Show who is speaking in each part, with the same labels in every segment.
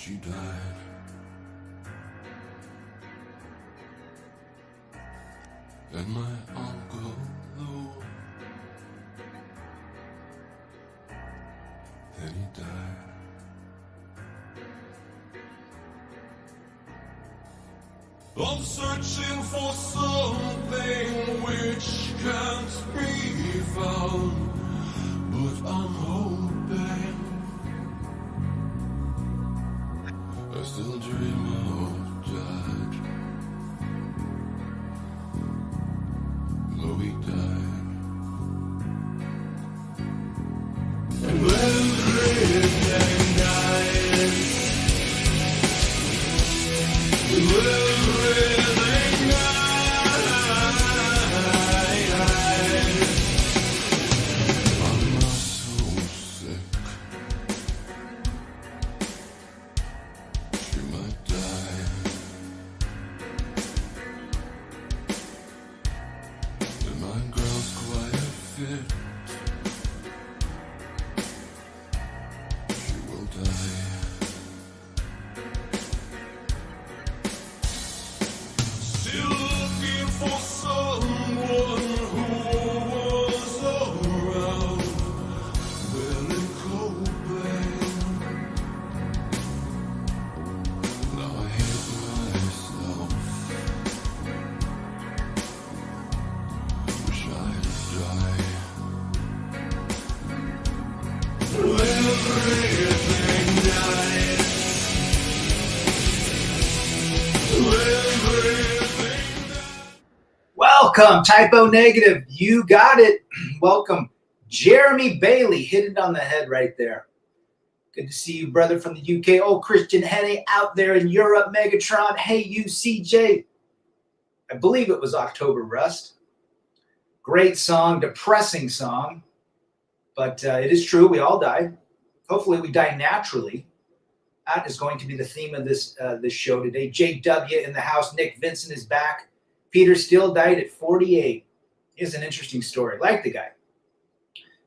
Speaker 1: she died. And my uncle Lou, then he died. I'm searching for something which can't be found, but I'm hoping I still dream of Dad, though he died. Everything died. Everything died. I'm not so sick. She might die. And my girl's quite fit. She will die. Still looking for someone who was around, willing coping. Now I hate myself. Wish I'd die. Everything died. Everything died.
Speaker 2: Welcome, Typo Negative. You got it. Welcome. Jeremy Bailey hit it on the head right there. Good to see you, brother, from the UK. Oh, Christian Henne out there in Europe. Megatron. Hey, you, CJ. I believe it was October Rust. Great song, depressing song. But it is true, we all die. Hopefully we die naturally. That is going to be the theme of this show today. JW in the house. Nick Vincent is back. Peter Steele died at 48. Here's an interesting story. Like the guy.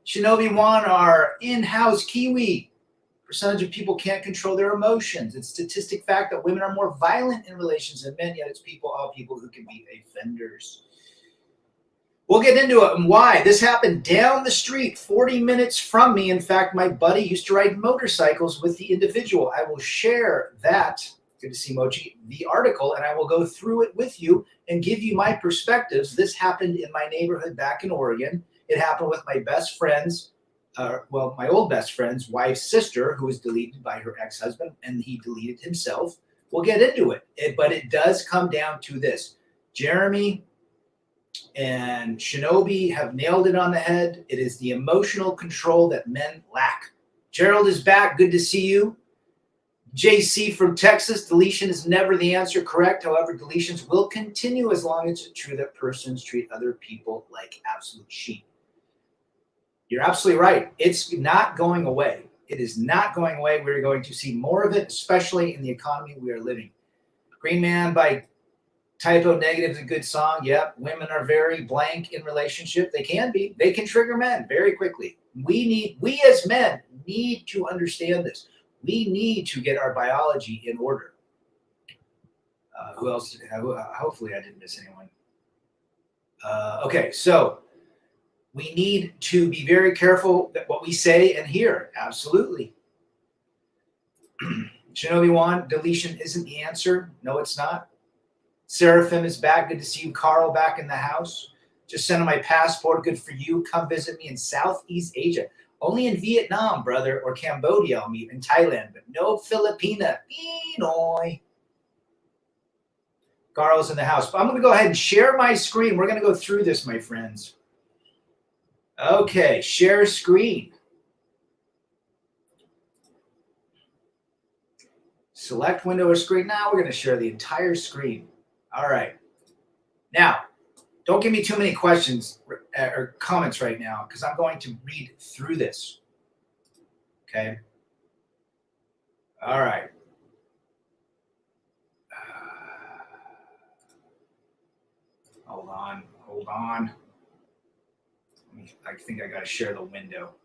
Speaker 2: Shinobi Wan, our in-house Kiwi. Percentage of people can't control their emotions. It's a statistic fact that women are more violent in relations than men, yet it's all people who can be offenders. We'll get into it and why. This happened down the street, 40 minutes from me. In fact, my buddy used to ride motorcycles with the individual. I will share that, good to see Mochi, the article, and I will go through it with you and give you my perspectives. This happened in my neighborhood back in Oregon. It happened with my best friend's, my old best friend's wife's sister, who was deleted by her ex-husband, and he deleted himself. We'll get into it, but it does come down to this. Jeremy and Shinobi have nailed it on the head. It is the emotional control that men lack. Gerald is back. Good to see you. JC from Texas. Deletion is never the answer. Correct. However, deletions will continue as long as it's true that persons treat other people like absolute sheep. You're absolutely right. It's not going away. It is not going away. We're going to see more of it, especially in the economy we are living. Green Man by Typo Negative is a good song. Yep. Women are very blank in relationship. They can be. They can trigger men very quickly. We as men need to understand this. We need to get our biology in order. Who else? Hopefully I didn't miss anyone. Okay, so we need to be very careful that what we say and hear. Absolutely. Shinobi Wan, deletion isn't the answer. No, it's not. Seraphim is back. Good to see you. Carl back in the house. Just sent my passport. Good for you. Come visit me in Southeast Asia. Only in Vietnam, brother, or Cambodia I'll meet, in Thailand, but no Filipina. Pinoy. Carl's in the house. But I'm going to go ahead and share my screen. We're going to go through this, my friends. Okay, share screen. Select window or screen. Now we're going to share the entire screen. All right. Now, don't give me too many questions or comments right now because I'm going to read through this. Okay. All right. Hold on. I think I got to share the window.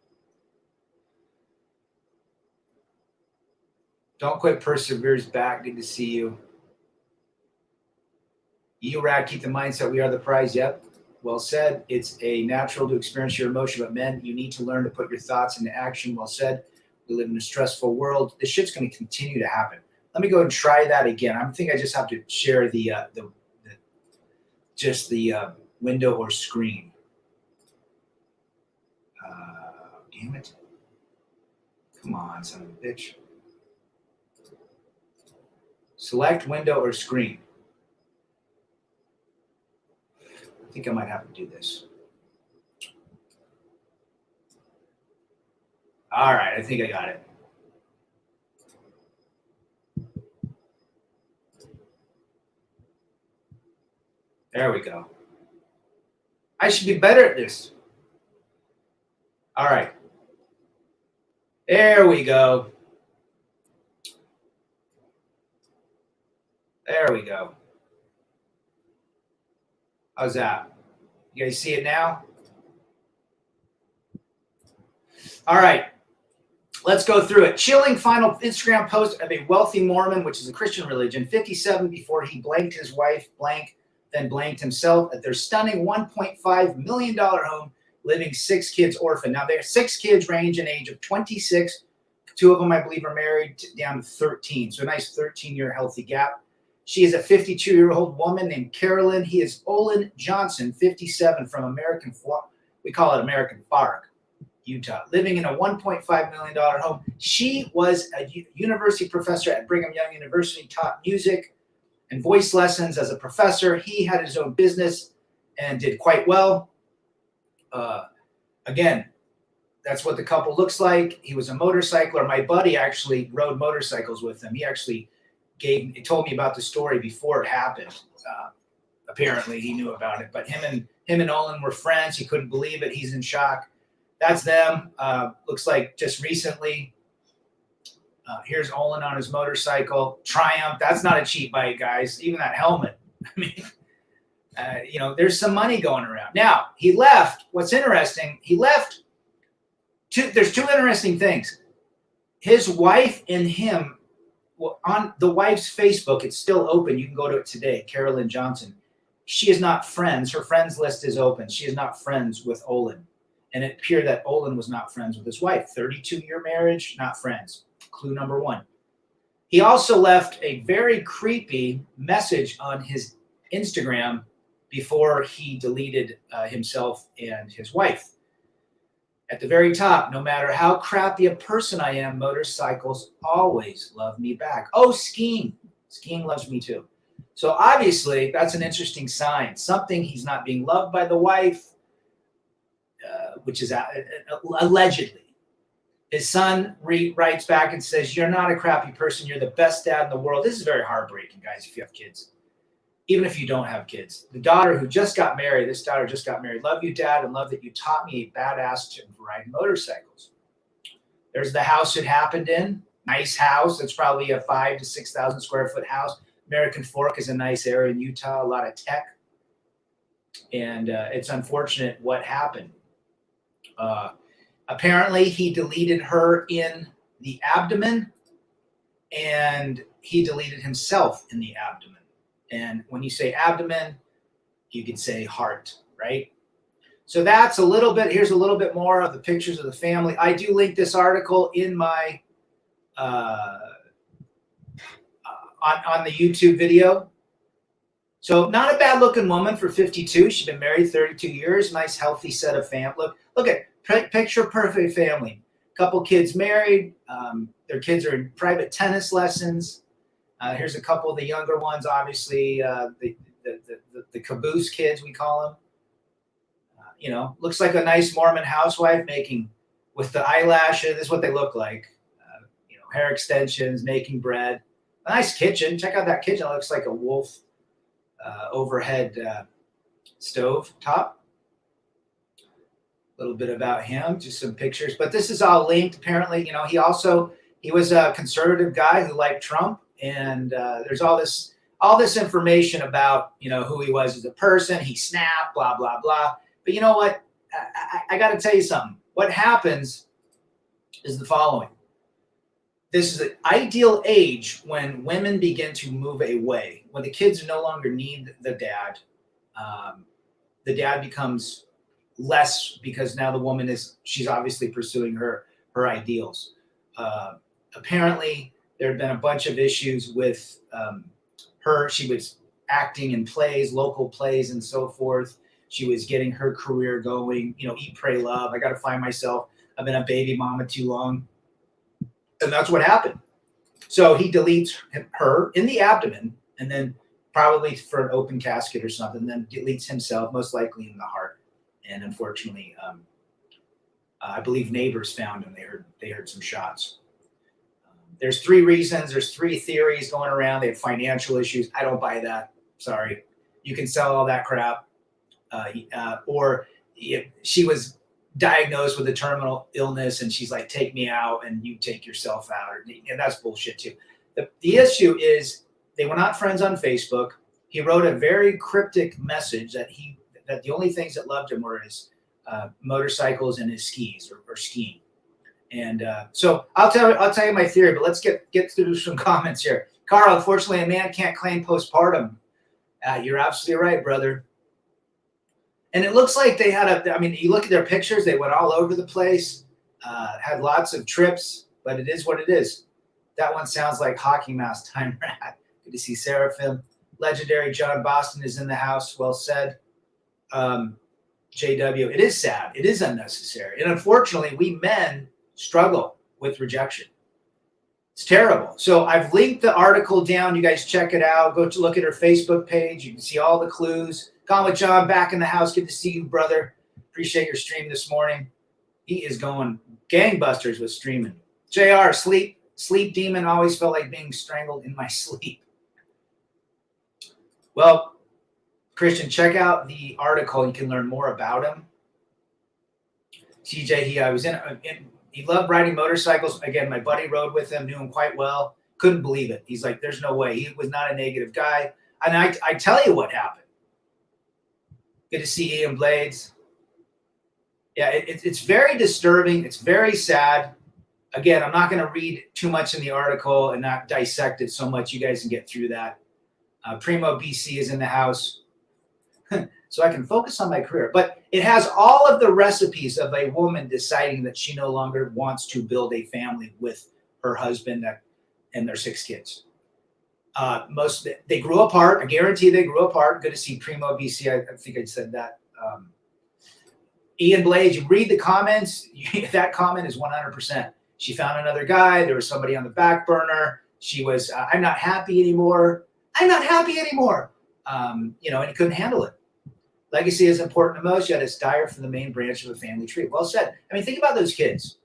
Speaker 2: Don't quit. Perseveres back. Good to see you. RAD, keep the mindset. We are the prize. Yep. Well said. It's a natural to experience your emotion, but men, you need to learn to put your thoughts into action. Well said. We live in a stressful world. This shit's going to continue to happen. Let me go and try that again. I think I just have to share the window or screen. Damn it. Come on, son of a bitch. Select window or screen. I think I might have to do this. All right, I think I got it. There we go. I should be better at this. All right. There we go. There we go. How's that? You guys see it now? All right. Let's go through it. Chilling final Instagram post of a wealthy Mormon, which is a Christian religion, 57 before he blanked his wife, then blanked himself at their stunning $1.5 million home, living 6 kids orphan. Now, their 6 kids range in age of 26. 2 of them, I believe, are married down to 13. So a nice 13-year healthy gap. She is a 52-year-old woman named Carolyn. He is Olin Johnson, 57, from we call it American Fork, Utah, living in a $1.5 million home. She was a university professor at Brigham Young University, taught music and voice lessons as a professor. He had his own business and did quite well. Again, that's what the couple looks like. He was a motorcycler. My buddy actually rode motorcycles with him. He actually told me about the story before it happened. Apparently, he knew about it. But him and Olin were friends. He couldn't believe it. He's in shock. That's them. Looks like just recently. Here's Olin on his motorcycle. Triumph. That's not a cheap bike, guys. Even that helmet. I mean, there's some money going around. Now, he left. What's interesting, he left. There's 2 interesting things. His wife and him, on the wife's Facebook, it's still open. You can go to it today, Carolyn Johnson. She is not friends. Her friends list is open. She is not friends with Olin. And it appeared that Olin was not friends with his wife. 32-year marriage, not friends. Clue number 1. He also left a very creepy message on his Instagram before he deleted himself and his wife. At the very top, no matter how crappy a person I am, motorcycles always love me back. Oh, skiing. Skiing loves me too. So obviously, that's an interesting sign. Something, he's not being loved by the wife, which is allegedly. His son writes back and says, "You're not a crappy person. You're the best dad in the world." This is very heartbreaking, guys, if you have kids. Even if you don't have kids. The daughter who just got married, this daughter just got married. "Love you, Dad, and love that you taught me a badass to ride motorcycles." There's the house it happened in. Nice house. It's probably a 5,000 to 6,000 square foot house. American Fork is a nice area in Utah, a lot of tech. And it's unfortunate what happened. Apparently, he deleted her in the abdomen, and he deleted himself in the abdomen. And when you say abdomen, you could say heart, right? So that's a little bit. Here's a little bit more of the pictures of the family. I do link this article in my on the YouTube video. So not a bad looking woman for 52. She's been married 32 years. Nice, healthy set of family. Look at picture perfect family. Couple kids married. Their kids are in private tennis lessons. Here's a couple of the younger ones, obviously, the caboose kids, we call them. Looks like a nice Mormon housewife making, with the eyelashes, this is what they look like. Hair extensions, making bread. A nice kitchen. Check out that kitchen. It looks like a wolf overhead stove top. A little bit about him, just some pictures. But this is all linked, apparently. He was a conservative guy who liked Trump. And there's all this information about, who he was as a person. He snapped, blah, blah, blah. But you know what? I got to tell you something. What happens is the following. this is the ideal age when women begin to move away, when the kids no longer need the dad. The dad becomes less because now the woman she's obviously pursuing her ideals. Apparently, there had been a bunch of issues with her. She was acting in plays, local plays, and so forth. She was getting her career going. Eat, pray, love. I got to find myself. I've been a baby mama too long. And that's what happened. So he deletes her in the abdomen, and then probably for an open casket or something, then deletes himself, most likely in the heart. And unfortunately, I believe neighbors found him. They heard some shots. There's 3 reasons. There's 3 theories going around. They have financial issues. I don't buy that. Sorry. You can sell all that crap. Or she was diagnosed with a terminal illness and she's like, take me out and you take yourself out. And that's bullshit too. The issue is they were not friends on Facebook. He wrote a very cryptic message that the only things that loved him were his motorcycles and his skis or skiing. And so I'll tell you my theory, but let's get through some comments here. Carl, unfortunately, a man can't claim postpartum. You're absolutely right, brother. And it looks like they had you look at their pictures, they went all over the place, had lots of trips, but it is what it is. That one sounds like Hockey Mouse Time Rat. Good to see Seraphim. Legendary John Boston is in the house. Well said. JW, it is sad. It is unnecessary. And unfortunately, we men struggle with rejection. It's terrible. So I've linked the article down. You guys check it out. Go to look at her Facebook page. You can see all the clues. Gone with John back in the house. Good to see you, brother. Appreciate your stream this morning. He is going gangbusters with streaming. JR, sleep demon, always felt like being strangled in my sleep. Well, Christian, check out the article. You can learn more about him. CJ, he loved riding motorcycles. Again, my buddy rode with him, knew him quite well. Couldn't believe it. He's like, there's no way. He was not a negative guy. And I tell you what happened. Good to see Ian Blades. Yeah, it's very disturbing. It's very sad. Again, I'm not going to read too much in the article and not dissect it so much. You guys can get through that. Primo BC is in the house. So I can focus on my career. But it has all of the recipes of a woman deciding that she no longer wants to build a family with her husband and their 6 kids. They grew apart. I guarantee they grew apart. Good to see Primo BC. I think I said that. Ian Blades, you read the comments. That comment is 100%. She found another guy. There was somebody on the back burner. She was, I'm not happy anymore. I'm not happy anymore. And he couldn't handle it. Legacy is important to most, yet it's dire for the main branch of a family tree. Well said. Think about those kids.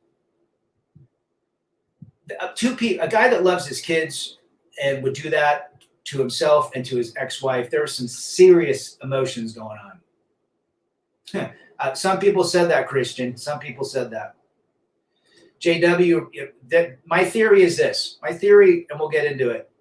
Speaker 2: A guy that loves his kids and would do that to himself and to his ex-wife, there were some serious emotions going on. Some people said that, Christian. Some people said that. JW, my theory is this. My theory, and we'll get into it.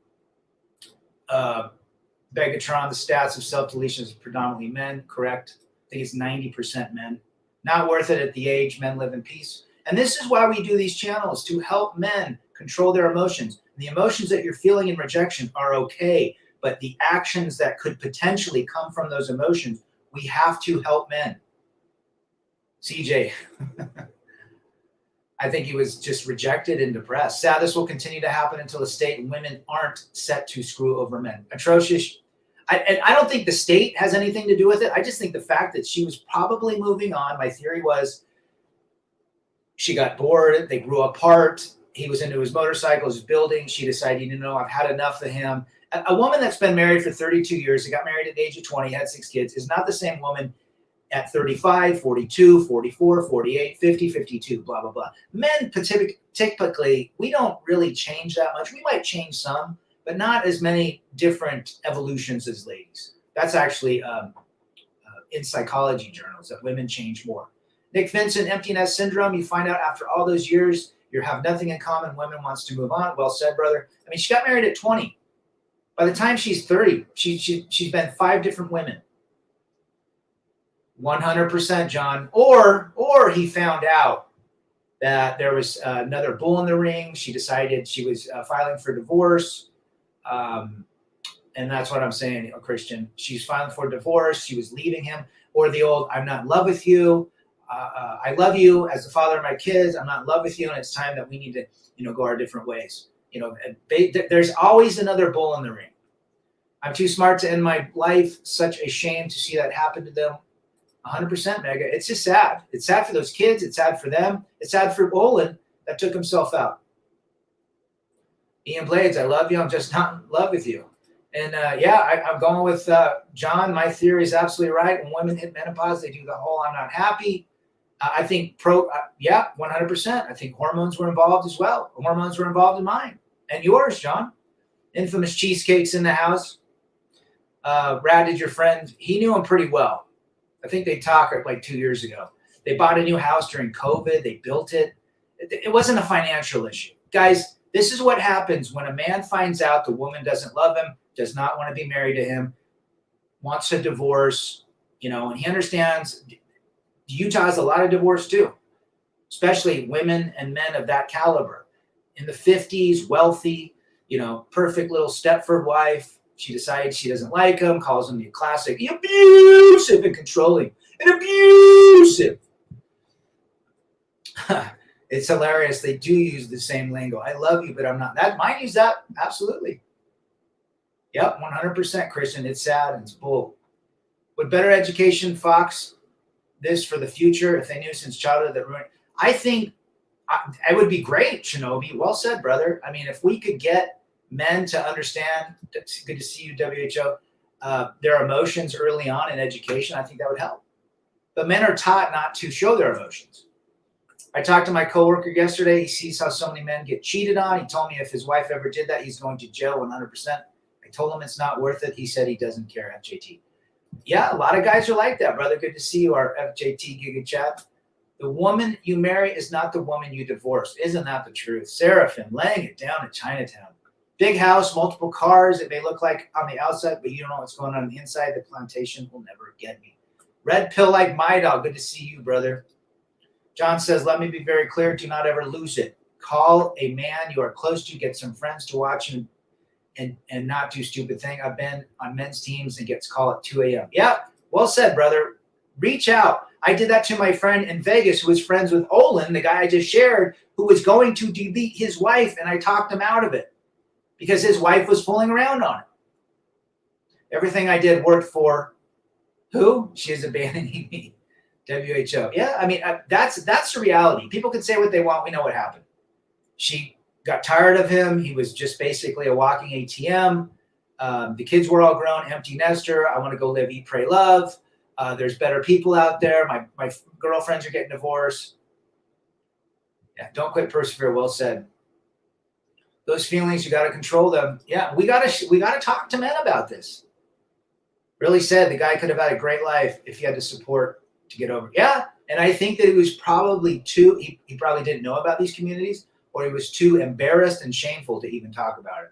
Speaker 2: Begatron, the stats of self-deletion is predominantly men, correct? I think it's 90% men. Not worth it at the age men live in peace. And this is why we do these channels, to help men control their emotions. The emotions that you're feeling in rejection are okay, but the actions that could potentially come from those emotions, we have to help men. CJ, I think he was just rejected and depressed. Sad, this will continue to happen until the state and women aren't set to screw over men. Atrocious. I don't think the state has anything to do with it. I just think the fact that she was probably moving on. My theory was she got bored. They grew apart. He was into his motorcycles, his building. She decided, I've had enough of him. A woman that's been married for 32 years, they got married at the age of 20, had 6 kids, is not the same woman at 35, 42, 44, 48, 50, 52, blah, blah, blah. Men typically, we don't really change that much. We might change some, but not as many different evolutions as ladies. That's actually in psychology journals, that women change more. Nick Vincent, empty nest syndrome. You find out after all those years, you have nothing in common. Women wants to move on. Well said, brother. She got married at 20. By the time she's 30, she's been 5 different women. 100%, John. Or he found out that there was another bull in the ring. She decided she was filing for divorce. And that's what I'm saying, Christian. She's filing for divorce. She was leaving him. Or the old, I'm not in love with you. I love you as the father of my kids. I'm not in love with you. And it's time that we need to, go our different ways. There's always another bull in the ring. I'm too smart to end my life. Such a shame to see that happen to them. 100%, Mega. It's just sad. It's sad for those kids. It's sad for them. It's sad for Olin that took himself out. Ian Blades, I love you. I'm just not in love with you. And I'm going with John. My theory is absolutely right. When women hit menopause, they do the whole I'm not happy. I think 100%. I think hormones were involved as well. Hormones were involved in mine and yours, John. Infamous cheesecakes in the house. RAD is your friend. He knew him pretty well. I think they talked like 2 years ago. They bought a new house during COVID. They built it. It wasn't a financial issue. Guys, this is what happens when a man finds out the woman doesn't love him, does not want to be married to him, wants a divorce, and he understands Utah has a lot of divorce too, especially women and men of that caliber. In the 50s, wealthy, perfect little Stepford wife. She decides she doesn't like him, calls him the classic abusive and controlling and abusive. It's hilarious. They do use the same lingo. I love you, but I'm not. That might use that. Absolutely. Yep, 100%, Christian. It's sad and it's bull. Would better education fox this for the future if they knew since childhood that ruined? I think it would be great, Shinobi. Well said, brother. I mean, if we could get men to understand, it's good to see you, WHO, their emotions early on in education, I think that would help. But men are taught not to show their emotions. I talked to my coworker yesterday. He sees how so many men get cheated on. He told me if his wife ever did that, he's going to jail 100%. I told him it's not worth it. He said he doesn't care, FJT. Yeah, a lot of guys are like that, brother. Good to see you, our FJT Giga Chat. The woman you marry is not the woman you divorce. Isn't that the truth? Seraphim, laying it down in Chinatown. Big house, multiple cars. It may look like on the outside, but you don't know what's going on the inside. The plantation will never get me. Red pill like my dog. Good to see you, brother. John says, let me be very clear. Do not ever lose it. Call a man you are close to. Get some friends to watch you and not do stupid thing. I've been on men's teams and gets called at 2 a.m. Yeah, well said, brother. Reach out. I did that to my friend in Vegas who was friends with Olin, the guy I just shared, who was going to delete his wife, and I talked him out of it because his wife was fooling around on it. Everything I did worked for who? She's abandoning me. WHO. Yeah, I mean, that's the reality. People can say what they want. We know what happened. She got tired of him. He was just basically a walking ATM. The kids were all grown, empty nester. I want to go live, eat, pray, love. There's better people out there. My girlfriends are getting divorced. Yeah, don't quit, persevere. Well said. Those feelings, you got to control them. Yeah, we gotta talk to men about this. Really said the guy could have had a great life if he had the support to get over. Yeah, and I think that he was probably he probably didn't know about these communities, or he was too embarrassed and shameful to even talk about it.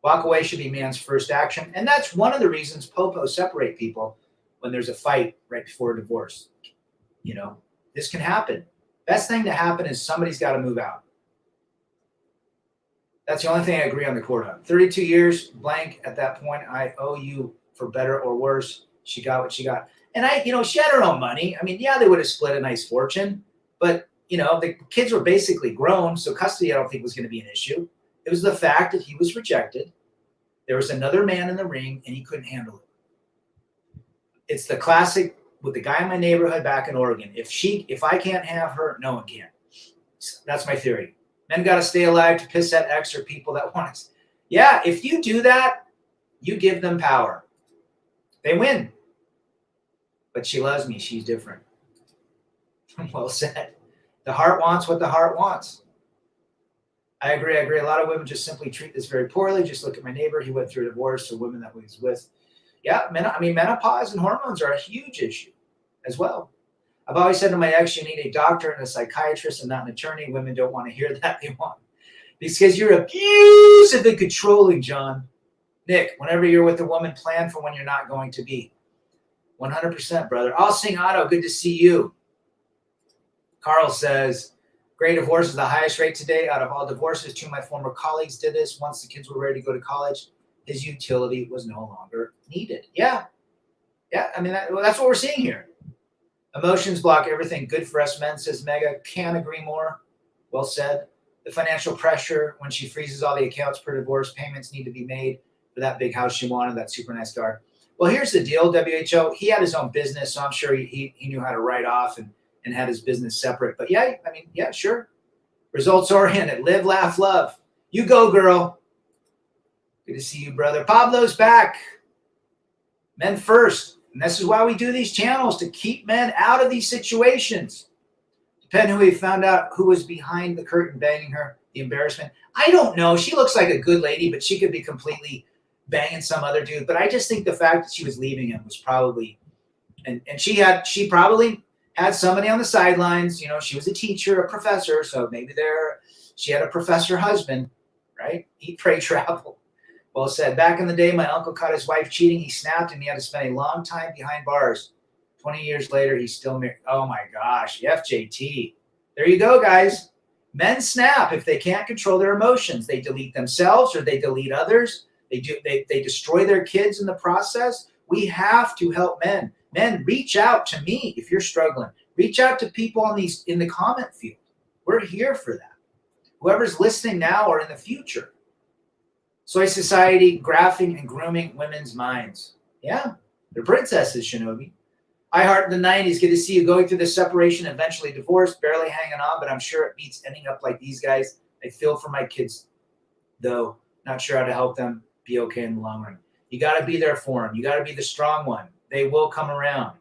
Speaker 2: Walk away should be man's first action, and that's one of the reasons popos separate people when there's a fight right before a divorce. This can happen. Best thing to happen is somebody's got to move out. That's the only thing I agree on the court on. 32 years, blank. At that point, I owe you for better or worse. She got what she got. And she had her own money. I mean, yeah, they would have split a nice fortune, but the kids were basically grown, so custody I don't think was going to be an issue. It was the fact that he was rejected. There was another man in the ring, and he couldn't handle it. It's the classic with the guy in my neighborhood back in Oregon. If I can't have her, no one can. That's my theory. Men got to stay alive to piss at ex or people that want us. Yeah, if you do that, you give them power. They win. But she loves me. She's different. Well said. The heart wants what the heart wants. I agree. A lot of women just simply treat this very poorly. Just look at my neighbor. He went through a divorce. The women that he was with. Yeah, menopause and hormones are a huge issue as well. I've always said to my ex, you need a doctor and a psychiatrist and not an attorney. Women don't want to hear that. They want. Because you're abusive and controlling, John. Nick, whenever you're with a woman, plan for when you're not going to be. 100%, brother. I'll sing Otto. Good to see you. Carl says, Gray divorce is the highest rate today out of all divorces. Two of my former colleagues did this. Once the kids were ready to go to college, his utility was no longer needed. Yeah. I mean, that's what we're seeing here. Emotions block everything good for us men, says Mega. Can't agree more. Well said. The financial pressure when she freezes all the accounts per divorce, payments need to be made for that big house she wanted, that super nice car. Well, here's the deal, WHO. He had his own business, so I'm sure he knew how to write off and had his business separate. But yeah, I mean, yeah, sure. Results oriented. Live, laugh, love. You go, girl. Good to see you, brother. Pablo's back. Men first. And this is why we do these channels, to keep men out of these situations. Depending who we found out who was behind the curtain banging her, the embarrassment. I don't know. She looks like a good lady, but she could be completely banging some other dude. But I just think the fact that she was leaving him was probably, and she probably had somebody on the sidelines. You know, she was a teacher, a professor, so maybe she had a professor husband, right? Eat, pray, travel. Well said. Back in the day, my uncle caught his wife cheating. He snapped and he had to spend a long time behind bars. 20 years later, he's still married. Oh my gosh, FJT. There you go, guys. Men snap if they can't control their emotions. They delete themselves or they delete others. They destroy their kids in the process. We have to help men. Men, reach out to me if you're struggling. Reach out to people in the comment field. We're here for that. Whoever's listening now or in the future. Soy society, graphing and grooming women's minds. Yeah, they're princesses, Shinobi. I heart in the 90s. Good to see you going through the separation, eventually divorce, barely hanging on, but I'm sure it beats ending up like these guys. I feel for my kids, though. Not sure how to help them be okay in the long run. You got to be there for them. You got to be the strong one. They will come around.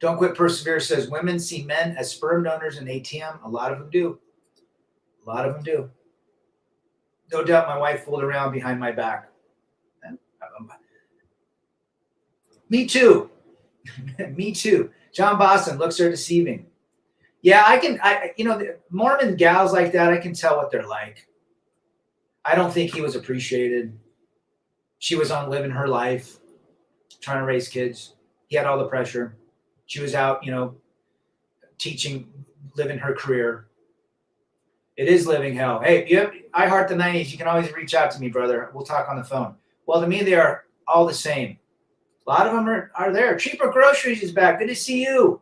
Speaker 2: Don't Quit Persevere says women see men as sperm donors and ATM. A lot of them do. A lot of them do. No doubt my wife fooled around behind my back. Me too. Me too. John Boston, looks are deceiving. Yeah, the Mormon gals like that, I can tell what they're like. I don't think he was appreciated. She was on living her life, trying to raise kids. He had all the pressure. She was out, teaching, living her career. It is living hell. Hey, I heart the 90s. You can always reach out to me, brother. We'll talk on the phone. Well, to me, they are all the same. A lot of them are there. Cheaper Groceries is back. Good to see you.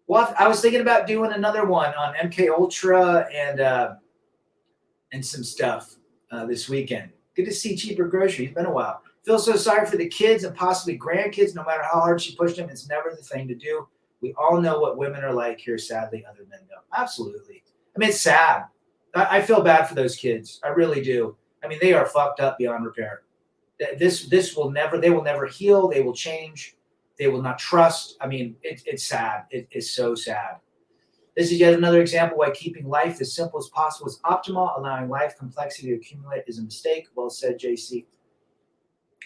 Speaker 2: Well, I was thinking about doing another one on MK Ultra and some stuff this weekend. Good to see Cheaper Groceries. It's been a while. Feel so sorry for the kids and possibly grandkids. No matter how hard she pushed them, it's never the thing to do. We all know what women are like here, sadly. Other men don't. Absolutely. I mean, it's sad. I feel bad for those kids. I really do. I mean, they are fucked up beyond repair. This will never, they will never heal. They will change. They will not trust. I mean, it's sad. It is so sad. This is yet another example why keeping life as simple as possible is optimal. Allowing life complexity to accumulate is a mistake. Well said, JC.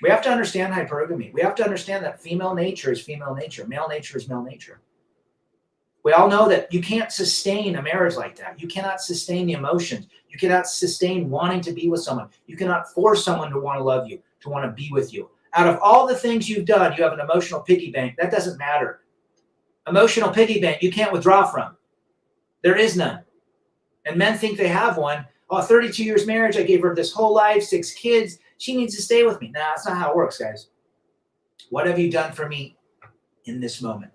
Speaker 2: We have to understand hypergamy. We have to understand that female nature is female nature. Male nature is male nature. We all know that you can't sustain a marriage like that. You cannot sustain the emotions. You cannot sustain wanting to be with someone. You cannot force someone to want to love you, to want to be with you. Out of all the things you've done, you have an emotional piggy bank. That doesn't matter. Emotional piggy bank, you can't withdraw from. There is none. And men think they have one. Oh, 32 years marriage, I gave her this whole life, 6 kids. She needs to stay with me. Nah, that's not how it works, guys. What have you done for me in this moment?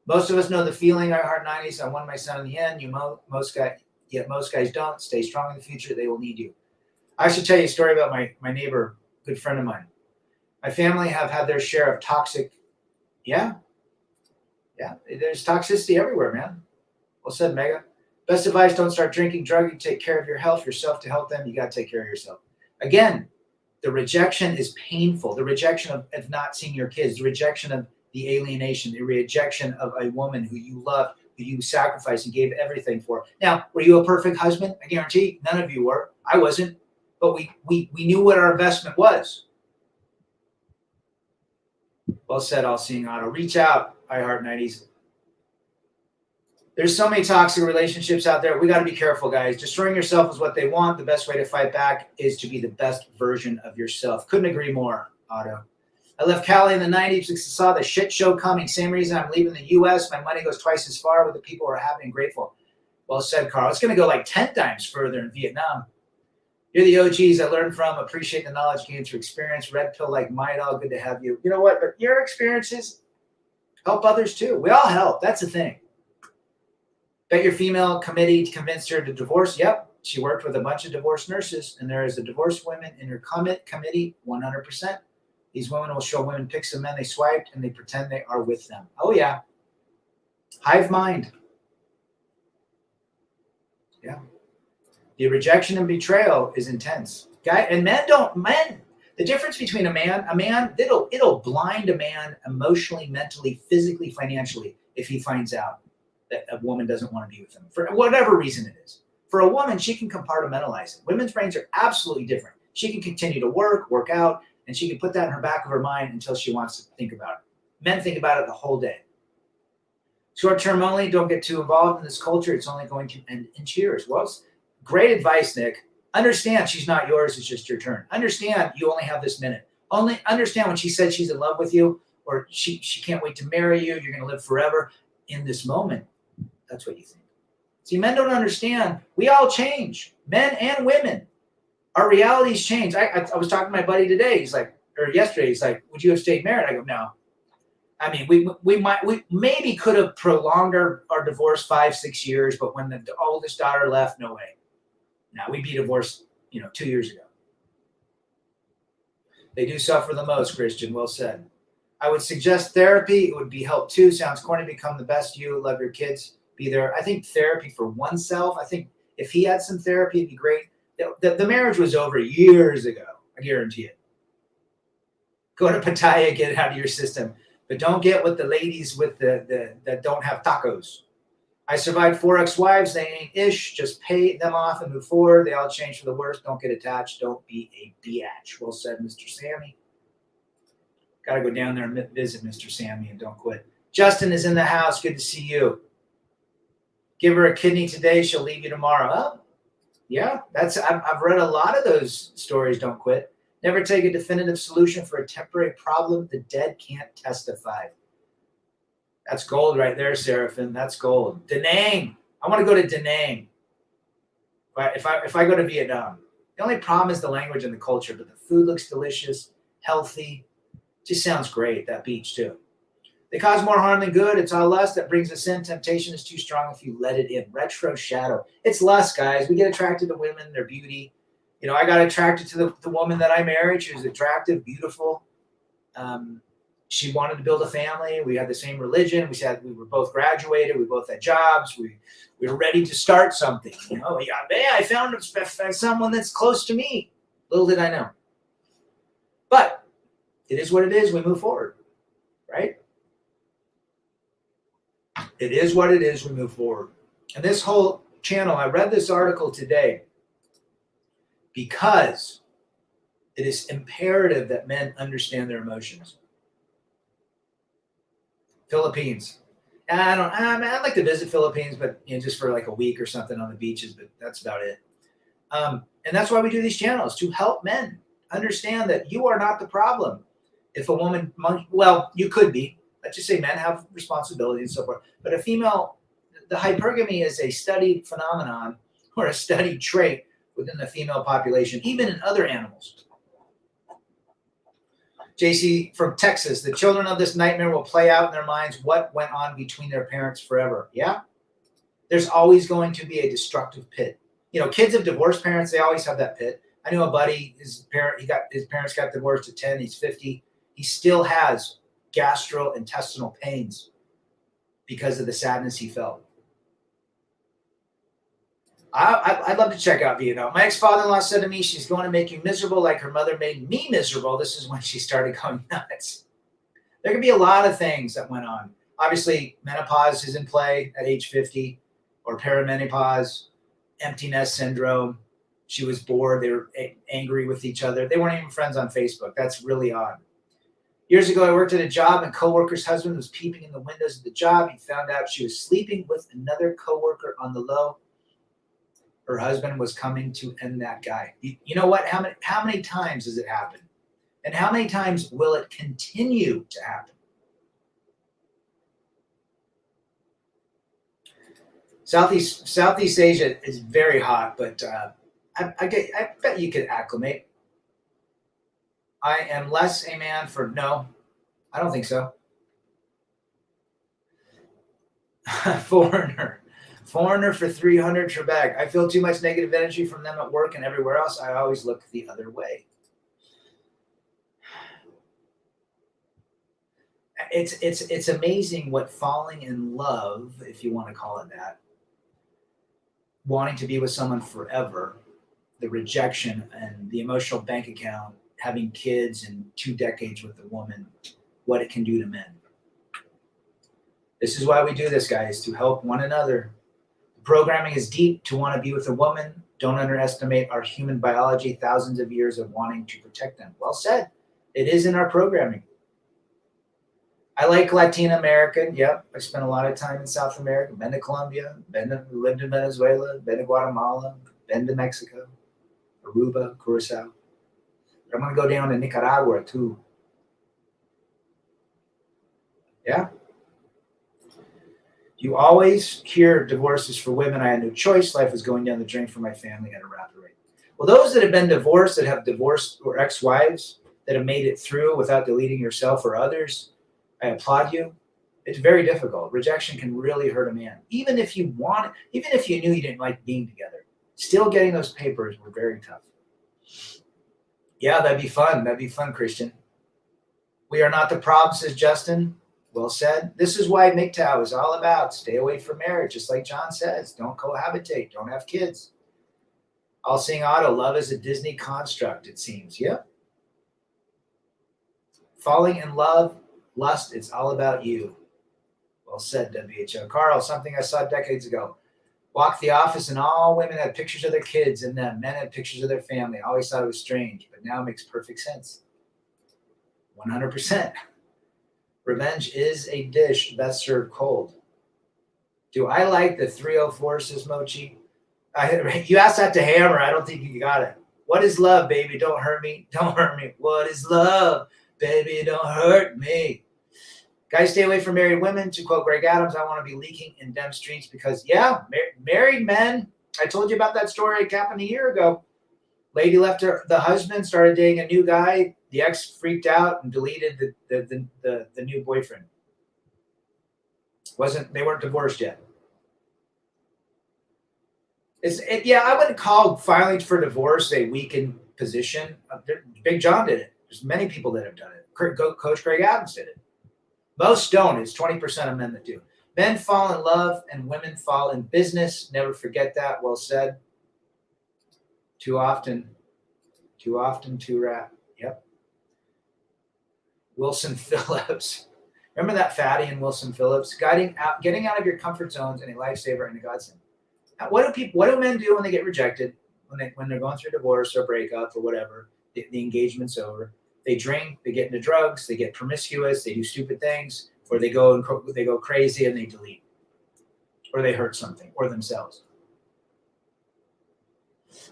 Speaker 2: Most of us know the feeling. I heart 90s. I won my son in the end. Most guys don't. Stay strong in the future. They will need you. I should tell you a story about my neighbor, good friend of mine. My family have had their share of toxic. Yeah. There's toxicity everywhere, man. Well said, Mega. Best advice: don't start drinking, drugging. Take care of your health, yourself to help them. You got to take care of yourself. Again, the rejection is painful. The rejection of not seeing your kids. The rejection of the alienation, the rejection of a woman who you loved, who you sacrificed and gave everything for. Now, were you a perfect husband? I guarantee none of you were. I wasn't. But we knew what our investment was. Well said, All Seeing Auto. Reach out, I Heart 90s. There's so many toxic relationships out there. We got to be careful, guys. Destroying yourself is what they want. The best way to fight back is to be the best version of yourself. Couldn't agree more, Otto. I left Cali in the 90s because I saw the shit show coming. Same reason I'm leaving the U.S. My money goes twice as far with the people who are happy and grateful. Well said, Carl. It's going to go like 10 times further in Vietnam. You're the OGs I learned from. Appreciate the knowledge gained through experience. Red pill like Midol. Good to have you. You know what? But your experiences help others too. We all help. That's the thing. Bet your female committee convinced her to divorce. Yep. She worked with a bunch of divorced nurses, and there is a divorced women in her committee 100%. These women will show women pics of men they swiped, and they pretend they are with them. Oh, yeah. Hive mind. Yeah. The rejection and betrayal is intense. The difference between a man, it'll blind a man emotionally, mentally, physically, financially if he finds out that a woman doesn't want to be with him for whatever reason it is. For a woman, she can compartmentalize it. Women's brains are absolutely different. She can continue to work out, and she can put that in her back of her mind until she wants to think about it. Men think about it the whole day. Short term only, don't get too involved in this culture. It's only going to end in cheers. Well, great advice, Nick. Understand she's not yours. It's just your turn. Understand you only have this minute. Only understand when she said she's in love with you or she can't wait to marry you. You're going to live forever. In this moment, that's what you think. See, men don't understand. We all change, men and women. Our realities change. I was talking to my buddy today. Yesterday. He's like, would you have stayed married? I go, no. I mean, we maybe could have prolonged our divorce 5-6 years, but when the oldest daughter left, no way. Now we'd be divorced, 2 years ago. They do suffer the most, Christian. Well said. I would suggest therapy. It would be help too. Sounds corny. Become the best you. Love your kids. Be there. I think therapy for oneself. I think if he had some therapy, it'd be great. The marriage was over years ago. I guarantee it. Go to Pattaya, get it out of your system. But don't get with the ladies with that don't have tacos. I survived 4 ex-wives. They ain't ish. Just pay them off and move forward. They all change for the worse. Don't get attached. Don't be a biatch. Well said, Mr. Sammy. Got to go down there and visit Mr. Sammy and don't quit. Justin is in the house. Good to see you. Give her a kidney today. She'll leave you tomorrow. Oh, yeah, I've read a lot of those stories. Don't quit. Never take a definitive solution for a temporary problem. The dead can't testify. That's gold right there, Seraphim. That's gold. Da Nang. I want to go to Da Nang. But if I go to Vietnam, the only problem is the language and the culture, but the food looks delicious, healthy. Just sounds great. That beach too. They cause more harm than good. It's all lust that brings us in. Temptation is too strong if you let it in. Retro shadow. It's lust, guys. We get attracted to women, their beauty. I got attracted to the woman that I married. She was attractive, beautiful. She wanted to build a family. We had the same religion. We were both graduated. We both had jobs. We were ready to start something. I found someone that's close to me. Little did I know. But it is what it is. We move forward, right? It is what it is. We move forward. And this whole channel, I read this article today because it is imperative that men understand their emotions. Philippines. And I'd like to visit Philippines, but just for like a week or something on the beaches, but that's about it. And that's why we do these channels, to help men understand that you are not the problem. If a woman, well, you could be. Let's just say men have responsibility and so forth. But a female, the hypergamy is a studied phenomenon or a studied trait within the female population, even in other animals. JC from Texas, the children of this nightmare will play out in their minds what went on between their parents forever. Yeah? There's always going to be a destructive pit. Kids of divorced parents, they always have that pit. I knew a buddy, his parents got divorced at 10, he's 50. He still has gastrointestinal pains because of the sadness he felt. I'd love to check out Vietnam. My ex-father-in-law said to me, she's going to make you miserable like her mother made me miserable. This is when she started going nuts. There could be a lot of things that went on. Obviously, menopause is in play at age 50, or perimenopause, empty nest syndrome. She was bored. They were angry with each other. They weren't even friends on Facebook. That's really odd. Years ago, I worked at a job, and coworker's husband was peeping in the windows of the job. He found out she was sleeping with another coworker on the low. Her husband was coming to end that guy. You know what? How many times has it happened? And how many times will it continue to happen? Southeast Asia is very hot, but I bet you could acclimate. I am less a man for no. I don't think so. Foreigner. Foreigner for 300 Trebek. I feel too much negative energy from them at work and everywhere else. I always look the other way. It's amazing what falling in love, if you want to call it that, wanting to be with someone forever, the rejection and the emotional bank account, having kids and 2 decades with a woman, what it can do to men. This is why we do this, guys, to help one another. The programming is deep to want to be with a woman. Don't underestimate our human biology, thousands of years of wanting to protect them. Well said. It is in our programming. I like Latin American. Yep. I spent a lot of time in South America. Been to Colombia. Lived in Venezuela. Been to Guatemala. Been to Mexico. Aruba, Curacao. I'm going to go down to Nicaragua too. Yeah. You always hear divorces for women. I had no choice. Life was going down the drain for my family at a rapid rate. Well, those that have been divorced, that have divorced or ex-wives, that have made it through without deleting yourself or others, I applaud you. It's very difficult. Rejection can really hurt a man. Even if you knew you didn't like being together, still getting those papers were very tough. Yeah, that'd be fun. That'd be fun, Christian. We are not the problem, says Justin. Well said. This is why MGTOW is all about. Stay away from marriage, just like John says. Don't cohabitate. Don't have kids. All seeing Otto, love is a Disney construct, it seems. Yep. Falling in love, lust, it's all about you. Well said, WHO. Carl, something I saw decades ago. Walked the office and all women had pictures of their kids and them. Men had pictures of their family. I always thought it was strange, but now it makes perfect sense. 100%. Revenge is a dish best served cold. Do I like the 304, says Mochi? You asked that to Hammer. I don't think you got it. What is love, baby? Don't hurt me. Don't hurt me. What is love? Baby, don't hurt me. Guys, stay away from married women. To quote Greg Adams, I want to be leaking in dem streets because, yeah, married men. I told you about that story. It happened a year ago. Lady left the husband, started dating a new guy. The ex freaked out and deleted the new boyfriend. They weren't divorced yet. I wouldn't call filing for divorce a weakened position. Big John did it. There's many people that have done it. Coach Greg Adams did it. Most don't. It's 20% of men that do. Men fall in love and women fall in business. Never forget that. Well said. Too often, too rap. Yep. Wilson Phillips. Remember that fatty in Wilson Phillips? Getting out of your comfort zones and a lifesaver and a godsend. Now, what do men do when they get rejected, when they're going through divorce or breakup or whatever, the engagement's over? They drink, they get into drugs, they get promiscuous, they do stupid things, or they go crazy and they delete, or they hurt something or themselves.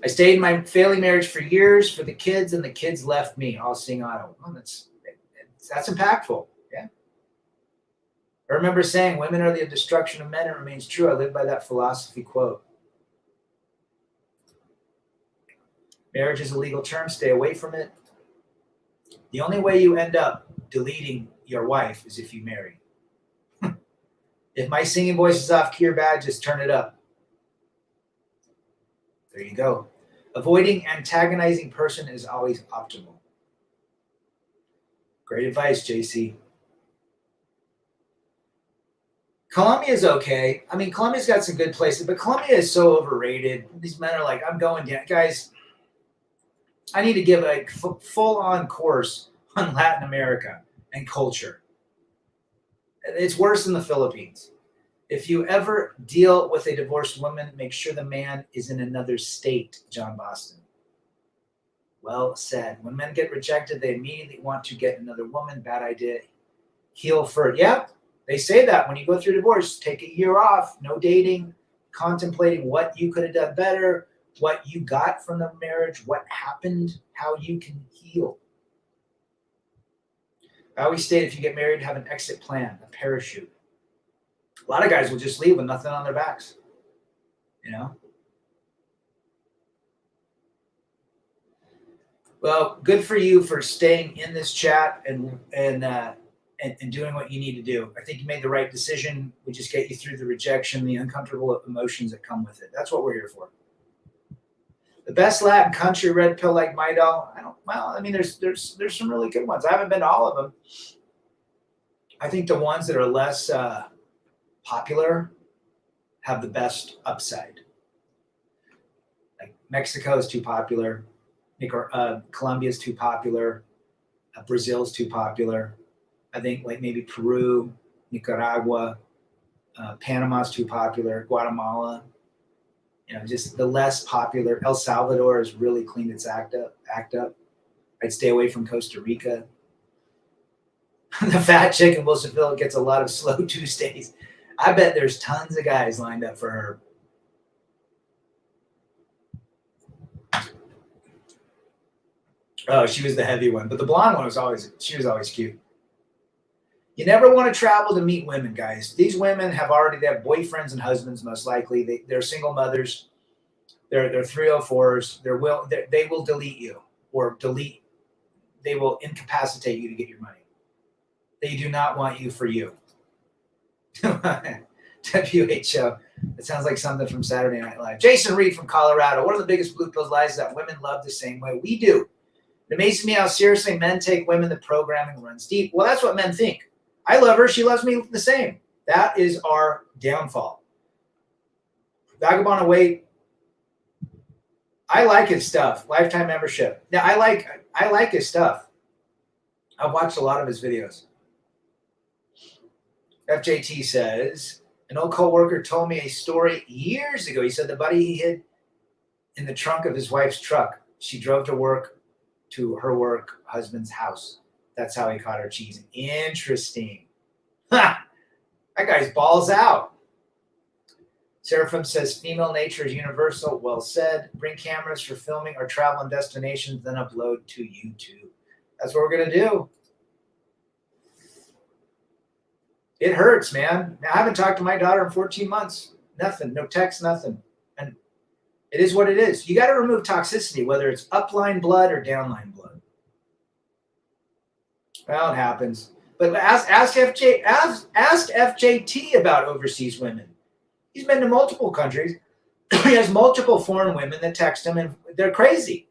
Speaker 2: I stayed in my failing marriage for years for the kids, and the kids left me. All seeing Otto. Oh, that's impactful. Yeah. I remember saying, "Women are the destruction of men." It remains true. I live by that philosophy quote. Marriage is a legal term. Stay away from it. The only way you end up deleting your wife is if you marry. If my singing voice is off key or bad, just turn it up. There you go. Avoiding antagonizing person is always optimal. Great advice, JC. Colombia is okay. I mean, Colombia's got some good places, but Colombia is so overrated. These men are like, I'm going down. Guys, I need to give a full-on course on Latin America and culture. It's worse than the Philippines. If you ever deal with a divorced woman, make sure the man is in another state, John Boston. Well said. When men get rejected, they immediately want to get another woman. Bad idea. Heal first. Yeah, they say that when you go through divorce, take a year off, no dating, contemplating what you could have done better, what you got from the marriage, what happened, how you can heal. I always state if you get married, have an exit plan, a parachute. A lot of guys will just leave with nothing on their backs. you know? Well, good for you for staying in this chat and doing what you need to do. I think you made the right decision. We just get you through the rejection, the uncomfortable emotions that come with it. That's what we're here for. The best Latin country, red pill like my doll. I mean, there's some really good ones. I haven't been to all of them. I think the ones that are less popular have the best upside. Like Mexico is too popular. Colombia is too popular. Brazil is too popular. I think like maybe Peru, Nicaragua, Panama is too popular. Guatemala, just the less popular. El Salvador has really cleaned its act up. I'd stay away from Costa Rica. The fat chick in Wilsonville gets a lot of slow Tuesdays. I bet there's tons of guys lined up for her. Oh, she was the heavy one, but the blonde one was always cute. You never want to travel to meet women, guys. These women they have boyfriends and husbands, most likely. They're single mothers. They're 304s. They will delete you they will incapacitate you to get your money. They do not want you for you. WHO. It sounds like something from Saturday Night Live. Jason Reed from Colorado. One of the biggest blue pill lies is that women love the same way we do. It amazes me how seriously men take women. The programming runs deep. Well, that's what men think. I love her. She loves me the same. That is our downfall. Vagabond Away. I like his stuff. Lifetime membership. Now, I like his stuff. I've watched a lot of his videos. FJT says, an old co-worker told me a story years ago. He said the buddy he hid in the trunk of his wife's truck. She drove to her work husband's house. That's how he caught her cheesing. Interesting. Ha! That guy's balls out. Seraphim says, female nature is universal. Well said. Bring cameras for filming or travel and destinations, then upload to YouTube. That's what we're going to do. It hurts, man. I haven't talked to my daughter in 14 months. Nothing. No text, nothing. And it is what it is. You got to remove toxicity, whether it's upline blood or downline blood. Well, it happens. But ask FJT about overseas women. He's been to multiple countries. He has multiple foreign women that text him, and they're crazy.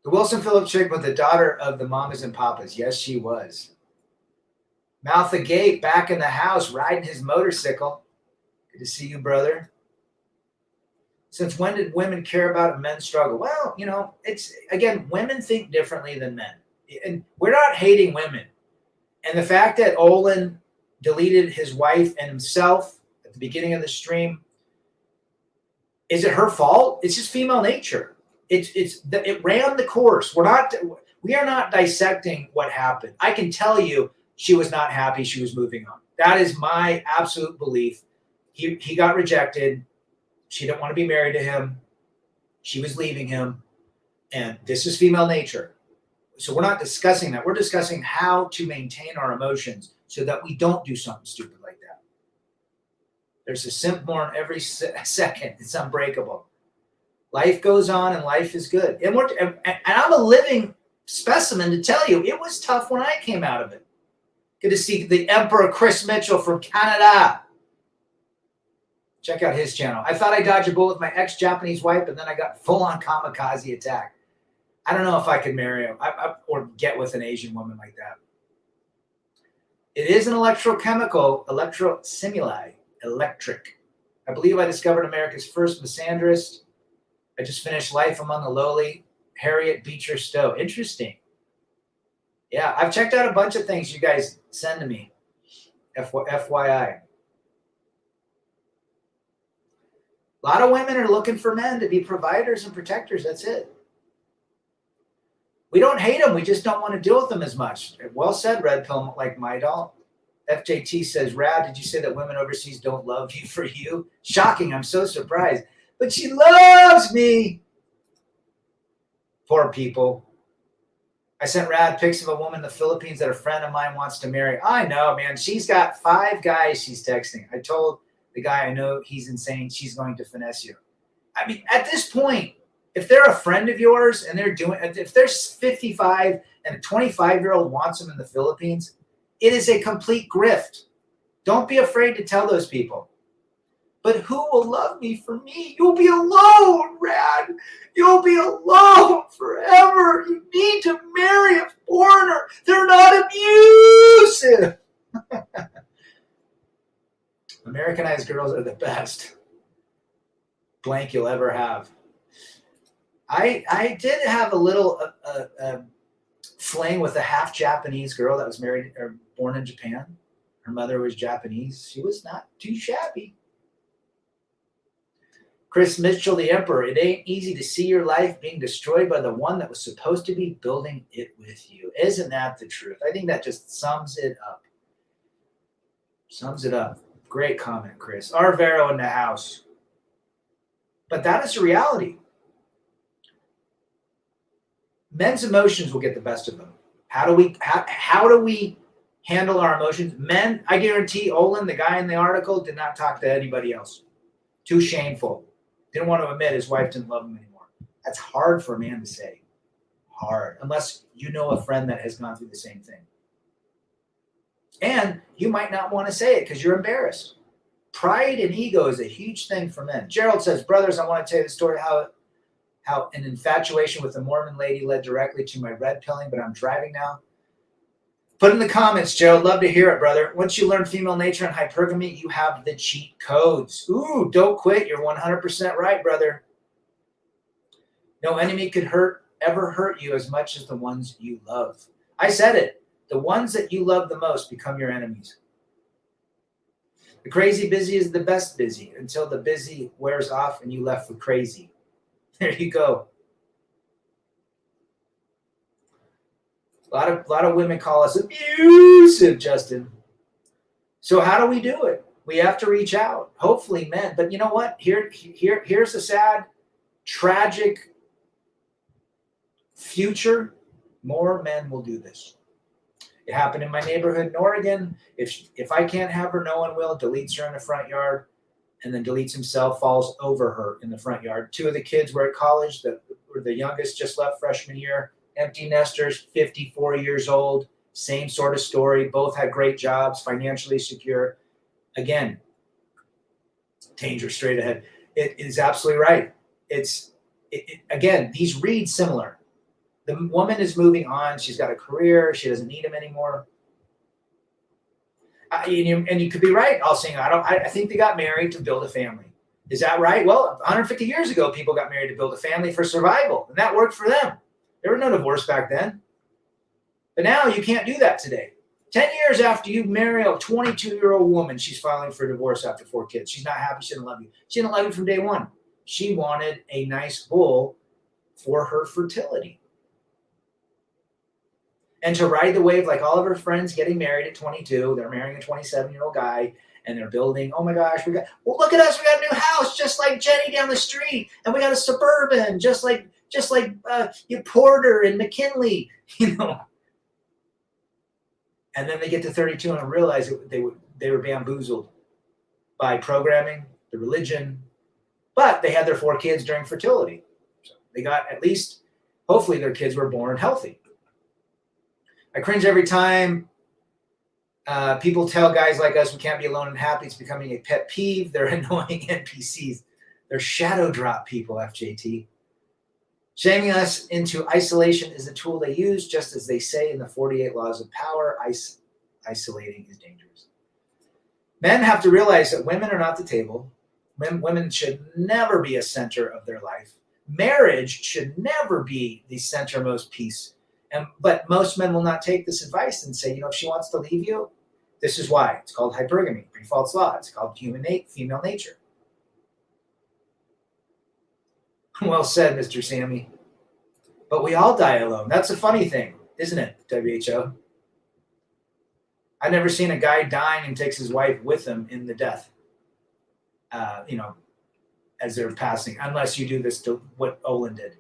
Speaker 2: The Wilson Phillips chick was the daughter of the mamas and papas. Yes, she was. Mouth agape, back in the house, riding his motorcycle. Good to see you, brother. Since when did women care about a men's struggle? Well, it's, again, women think differently than men. And we're not hating women. And the fact that Olin deleted his wife and himself at the beginning of the stream, is it her fault? It's just female nature. It ran the course. We are not dissecting what happened. I can tell you she was not happy. She was moving on. That is my absolute belief. He got rejected. She didn't want to be married to him. She was leaving him. And this is female nature. So we're not discussing that. We're discussing how to maintain our emotions so that we don't do something stupid like that. There's a simp born every second. It's unbreakable. Life goes on and life is good. And I'm a living specimen to tell you, it was tough when I came out of it. Good to see the Emperor Chris Mitchell from Canada. Check out his channel. I thought I dodged a bullet with my ex-Japanese wife, and then I got full-on kamikaze attack. I don't know if I could marry him or get with an Asian woman like that. It is an electrochemical, electric. I believe I discovered America's first misandrist. I just finished Life Among the Lowly, Harriet Beecher Stowe. Interesting. Yeah, I've checked out a bunch of things you guys send to me. FYI. A lot of women are looking for men to be providers and protectors. That's it. We don't hate them. We just don't want to deal with them as much. Well said, Red Pill, like my doll. FJT says, Rad, did you say that women overseas don't love you for you? Shocking. I'm so surprised. But she loves me. Poor people. I sent Rad pics of a woman in the Philippines that a friend of mine wants to marry. I know, man. She's got 5 guys she's texting. I told the guy, I know he's insane. She's going to finesse you. I mean, at this point, if they're a friend of yours and if they're 55 and a 25-year-old wants them in the Philippines, it is a complete grift. Don't be afraid to tell those people. But who will love me for me? You'll be alone, Rad. You'll be alone forever. You need to marry a foreigner. They're not abusive. Americanized girls are the best blank you'll ever have. I did have a little fling with a half Japanese girl that was married or born in Japan. Her mother was Japanese. She was not too shabby. Chris Mitchell, the Emperor, it ain't easy to see your life being destroyed by the one that was supposed to be building it with you. Isn't that the truth? I think that just sums it up. Sums it up. Great comment, Chris. Arvero in the house. But that is the reality. Men's emotions will get the best of them. How do we handle our emotions? Men, I guarantee Olin, the guy in the article, did not talk to anybody else. Too shameful. Didn't want to admit his wife didn't love him anymore. That's hard for a man to say. Hard. Unless you know a friend that has gone through the same thing. And you might not want to say it because you're embarrassed. Pride and ego is a huge thing for men. Gerald says, brothers, I want to tell you the story how an infatuation with a Mormon lady led directly to my red pilling, but I'm driving now. Put in the comments, Gerald. Love to hear it, brother. Once you learn female nature and hypergamy, you have the cheat codes. Ooh, don't quit. You're 100% right, brother. No enemy could ever hurt you as much as the ones you love. I said it. The ones that you love the most become your enemies. The crazy busy is the best busy until the busy wears off and you left with crazy. There you go. A lot of women call us abusive, Justin. So how do we do it? We have to reach out. Hopefully, men. But you know what? Here's a sad, tragic future. More men will do this. It happened in my neighborhood in Oregon. If I can't have her, no one will. Deletes her in the front yard, and then deletes himself, falls over her in the front yard. 2 of the kids were at college. The youngest just left freshman year. Empty nesters, 54 years old. Same sort of story. Both had great jobs, financially secure. Again, danger straight ahead. It is absolutely right. Again, these read similar. The woman is moving on. She's got a career. She doesn't need him anymore. And you could be right. All saying, I think they got married to build a family. Is that right? Well, 150 years ago, people got married to build a family for survival, and that worked for them. There was no divorce back then. But now you can't do that today. 10 years after you marry a 22-year-old woman, she's filing for divorce after 4 kids. She's not happy. She didn't love you. She didn't love you from day one. She wanted a nice bull for her fertility. And to ride the wave like all of her friends getting married at 22, they're marrying a 27-year-old guy, and they're building, oh my gosh, look at us, we got a new house, just like Jenny down the street, and we got a Suburban, just like Porter and McKinley, you know. And then they get to 32 and realize they were bamboozled by programming, the religion, but they had their 4 kids during fertility. So they got at least, hopefully their kids were born healthy. I cringe every time people tell guys like us we can't be alone and happy. It's becoming a pet peeve. They're annoying NPCs. They're shadow drop people, FJT. Shaming us into isolation is a tool they use, just as they say in the 48 Laws of Power, isolating is dangerous. Men have to realize that women are not the table. Women should never be a center of their life. Marriage should never be the centermost piece. But most men will not take this advice and say, if she wants to leave you, this is why. It's called hypergamy, pre-false law. It's called female nature. Well said, Mr. Sammy. But we all die alone. That's a funny thing, isn't it, WHO? I've never seen a guy dying and takes his wife with him in the death, as they're passing, unless you do this to what Olin did.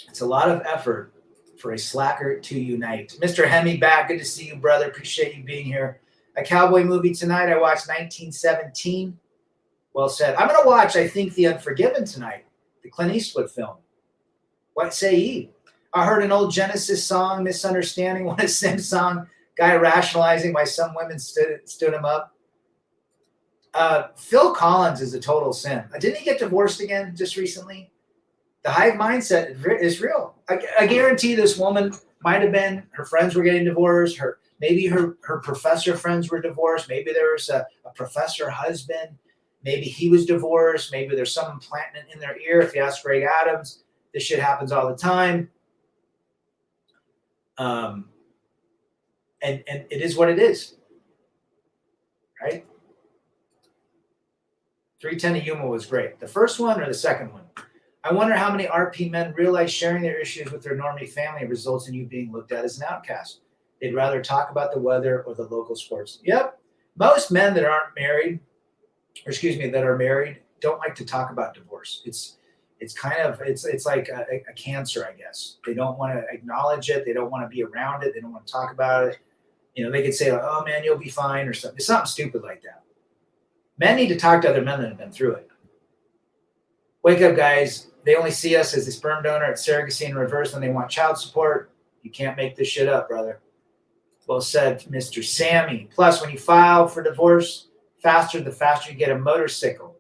Speaker 2: It's a lot of effort for a slacker to unite. Mr. Hemi back. Good to see you, brother. Appreciate you being here. A cowboy movie tonight. I watched 1917. Well said. I'm going to watch, I think, The Unforgiven tonight, the Clint Eastwood film. What say ye? I heard an old Genesis song, Misunderstanding, what a Sim song, guy rationalizing why some women stood him up. Phil Collins is a total sin. Didn't he get divorced again just recently? The hive mindset is real. I guarantee this woman might have been, her friends were getting divorced, maybe her professor friends were divorced, maybe there was a professor husband, maybe he was divorced, maybe there's someone planting it in their ear. If you ask Greg Adams, this shit happens all the time. And it is what it is, right? 310 of Yuma was great. The first one or the second one? I wonder how many RP men realize sharing their issues with their normie family results in you being looked at as an outcast. They'd rather talk about the weather or the local sports. Yep. Most men that aren't married, that are married, don't like to talk about divorce. It's like a cancer, I guess. They don't want to acknowledge it. They don't want to be around it. They don't want to talk about it. They could say, like, oh man, you'll be fine or something. It's something stupid like that. Men need to talk to other men that have been through it. Wake up, guys. They only see us as a sperm donor at surrogacy in reverse when they want child support. You can't make this shit up, brother. Well said, Mr. Sammy. Plus, when you file for divorce the faster you get a motorcycle.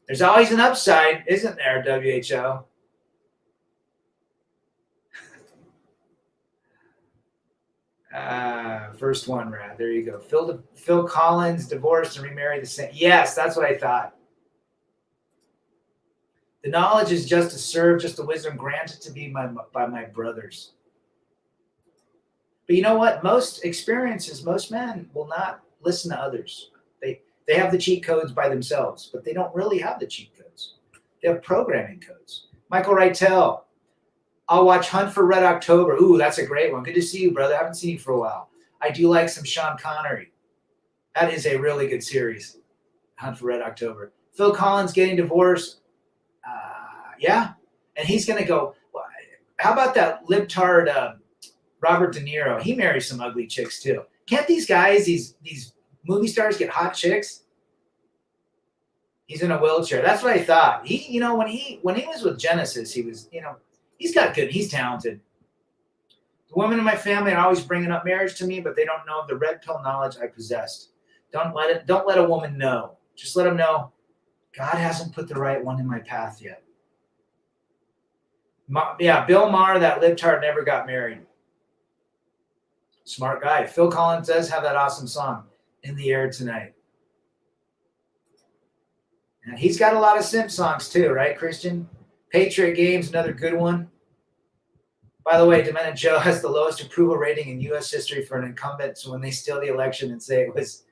Speaker 2: There's always an upside, isn't there, WHO? First one, Rad. There you go. Phil Collins divorced and remarried the same. Yes, that's what I thought. The knowledge is just to serve, just the wisdom granted to me by my brothers. But you know what? Most men will not listen to others. They have the cheat codes by themselves, but they don't really have the cheat codes. They have programming codes. Michael Reitel, I'll watch Hunt for Red October. Ooh, that's a great one. Good to see you, brother. I haven't seen you for a while. I do like some Sean Connery. That is a really good series, Hunt for Red October. Phil Collins getting divorced. Yeah. And he's going to go, well, how about that libtard Robert De Niro? He marries some ugly chicks too. Can't these guys, these movie stars get hot chicks? He's in a wheelchair. That's what I thought. He, when he was with Genesis, he was, he's got good, he's talented. The women in my family are always bringing up marriage to me, but they don't know the red pill knowledge I possessed. Don't let a woman know. Just let them know God hasn't put the right one in my path yet. Bill Maher, that libtard, never got married. Smart guy. Phil Collins does have that awesome song, In the Air Tonight. And he's got a lot of simp songs too, right, Christian? Patriot Games, another good one. By the way, Demented Joe has the lowest approval rating in U.S. history for an incumbent. So when they steal the election and say it was,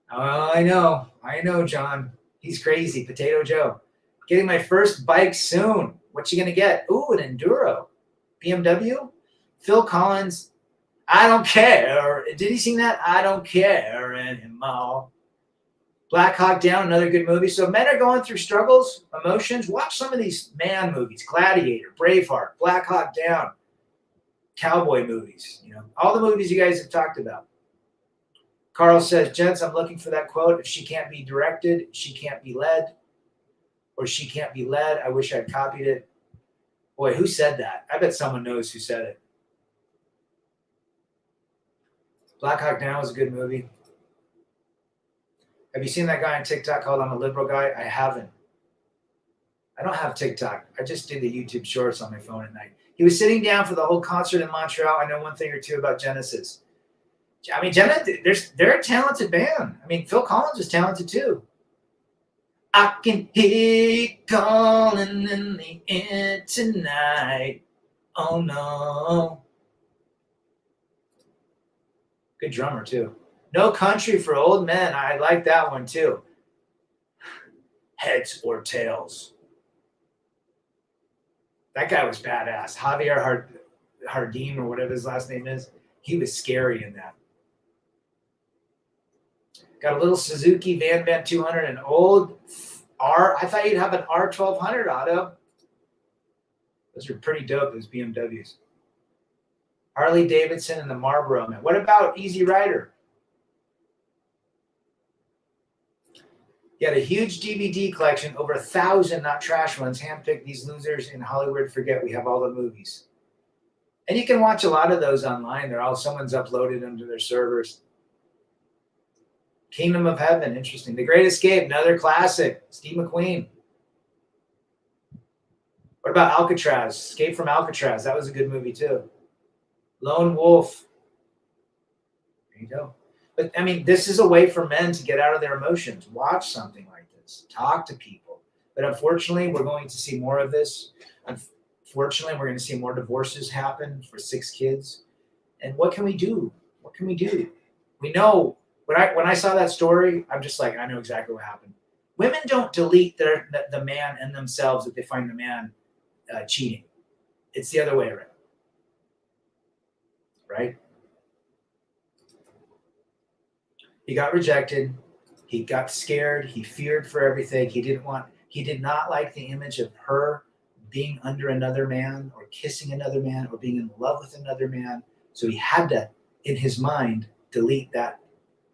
Speaker 2: oh, I know, John. He's crazy. Potato Joe. Getting my first bike soon. What you going to get? Ooh, an Enduro. BMW? Phil Collins, I don't care. Did he sing that? I don't care anymore. Black Hawk Down, another good movie. So men are going through struggles, emotions. Watch some of these man movies. Gladiator, Braveheart, Black Hawk Down, cowboy movies. All the movies you guys have talked about. Carl says, gents, I'm looking for that quote. If she can't be directed, she can't be led. Or she can't be led. I wish I'd copied it. Boy, who said that? I bet someone knows who said it. Black Hawk Down was a good movie. Have you seen that guy on TikTok called I'm a Liberal Guy? I haven't. I don't have TikTok. I just do the YouTube shorts on my phone at night. He was sitting down for the whole concert in Montreal. I know one thing or two about Genesis. I mean, they're a talented band. I mean, Phil Collins is talented too. I can hear you calling in the air tonight. Oh no. Good drummer too. No Country for Old Men. I like that one too. Heads or Tails. That guy was badass. Javier Hardin or whatever his last name is. He was scary in that. Got a little Suzuki Van 200, an old R. I thought you'd have an R1200 auto. Those are pretty dope, those BMWs. Harley Davidson and the Marlboro Man. What about Easy Rider? He had a huge DVD collection, over 1,000, not trash ones, handpicked. These losers in Hollywood forget we have all the movies. And you can watch a lot of those online. They're all, someone's uploaded them to their servers. Kingdom of Heaven, interesting. The Great Escape, another classic. Steve McQueen. What about Alcatraz? Escape from Alcatraz. That was a good movie too. Lone Wolf. There you go. But I mean, this is a way for men to get out of their emotions. Watch something like this. Talk to people. But unfortunately, we're going to see more of this. Unfortunately, we're going to see more divorces happen for 6 kids. And what can we do? What can we do? We know, when I saw that story, I'm just like, I know exactly what happened. Women don't delete the man and themselves if they find the man cheating. It's the other way around. Right? He got rejected. He got scared. He feared for everything. He did not like the image of her being under another man or kissing another man or being in love with another man. So he had to, in his mind, delete that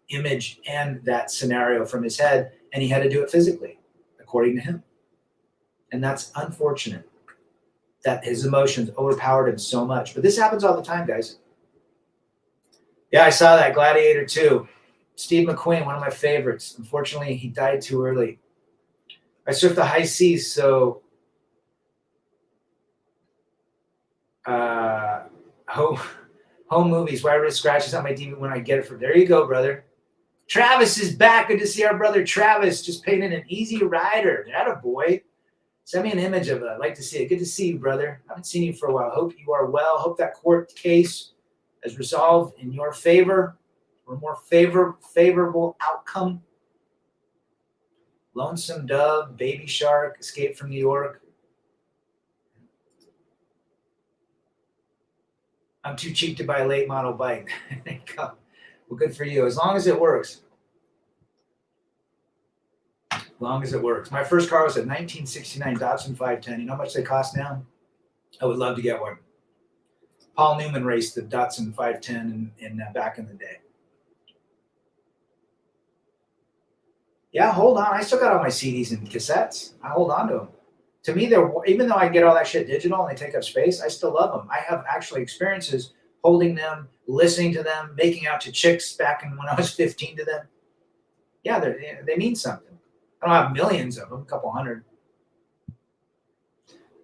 Speaker 2: image and that scenario from his head. And he had to do it physically, according to him. And that's unfortunate that his emotions overpowered him so much. But this happens all the time, guys. Yeah, I saw that Gladiator 2. Steve McQueen, one of my favorites. Unfortunately, he died too early. I surfed the high seas, so home movies. Why risk scratches on my DVD when I get it from? There you go, brother. Travis is back. Good to see our brother Travis. Just painted an Easy Rider. Attaboy. Send me an image of it. I'd like to see it. Good to see you, brother. I haven't seen you for a while. Hope you are well. Hope that court case is resolved in your favor. For a more favorable outcome. Lonesome Dove, Baby Shark, Escape from New York. I'm too cheap to buy a late model bike. There you go. Well, good for you. As long as it works. As long as it works. My first car was a 1969 Datsun 510. You know how much they cost now? I would love to get one. Paul Newman raced the Datsun 510 in back in the day. Yeah, hold on. I still got all my CDs and cassettes. I hold on to them. To me, they're, even though I get all that shit digital and they take up space, I still love them. I have actually experiences holding them, listening to them, making out to chicks back when I was 15 to them. Yeah, they mean something. I don't have millions of them, a couple hundred.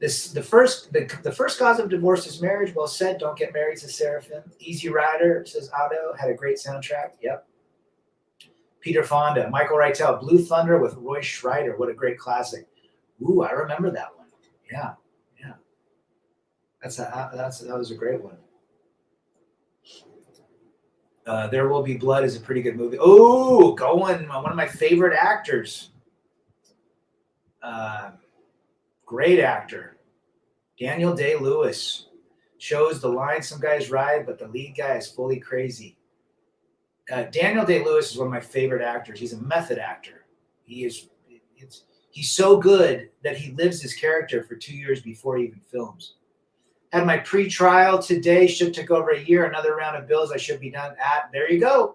Speaker 2: The first cause of divorce is marriage. Well said. Don't get married, says Seraphim. Easy Rider, says Otto. Had a great soundtrack. Yep. Peter Fonda, Michael Reitel, Blue Thunder with Roy Schreider. What a great classic. Ooh, I remember that one. Yeah. That was a great one. There Will Be Blood is a pretty good movie. Oh, one of my favorite actors. Great actor. Daniel Day-Lewis shows the line some guys ride, but the lead guy is fully crazy. Daniel Day-Lewis is one of my favorite actors. He's a method actor. He's so good that he lives his character for 2 years before he even films. Had my pre-trial today. Should took over a year. Another round of bills I should be done at. There you go.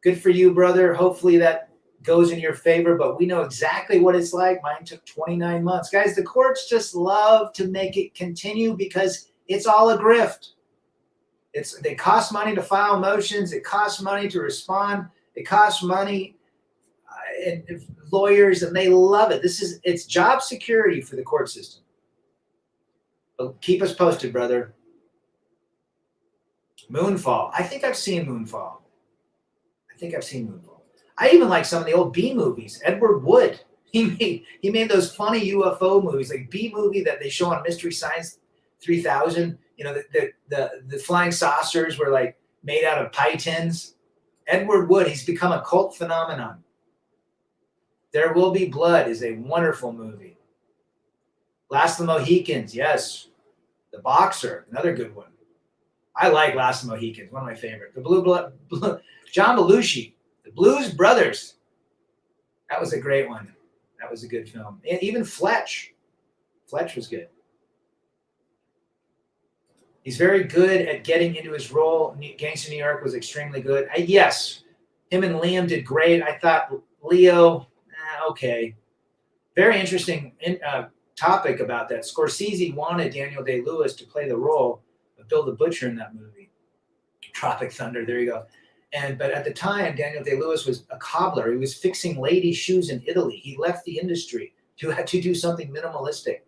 Speaker 2: Good for you, brother. Hopefully that goes in your favor, but we know exactly what it's like. Mine took 29 months. Guys, the courts just love to make it continue because it's all a grift. They cost money to file motions. It costs money to respond. It costs money and lawyers, and they love it. It's job security for the court system. But keep us posted, brother. Moonfall. I think I've seen Moonfall. I even like some of the old B movies. Edward Wood. He made those funny UFO movies, like B movie that they show on Mystery Science 3000. You know, the flying saucers were like made out of pie tins. Edward Wood, he's become a cult phenomenon. There Will Be Blood is a wonderful movie. Last of the Mohicans, yes. The Boxer, another good one. I like Last of the Mohicans, one of my favorite. The John Belushi, The Blues Brothers. That was a great one. That was a good film. And even Fletch. Fletch was good. He's very good at getting into his role. Gangsta New York was extremely good. Yes, him and Liam did great. I thought Leo, Okay. Very interesting topic about that. Scorsese wanted Daniel Day-Lewis to play the role of Bill the Butcher in that movie. Tropic Thunder, there you go. But at the time, Daniel Day-Lewis was a cobbler. He was fixing ladies' shoes in Italy. He left the industry to do something minimalistic.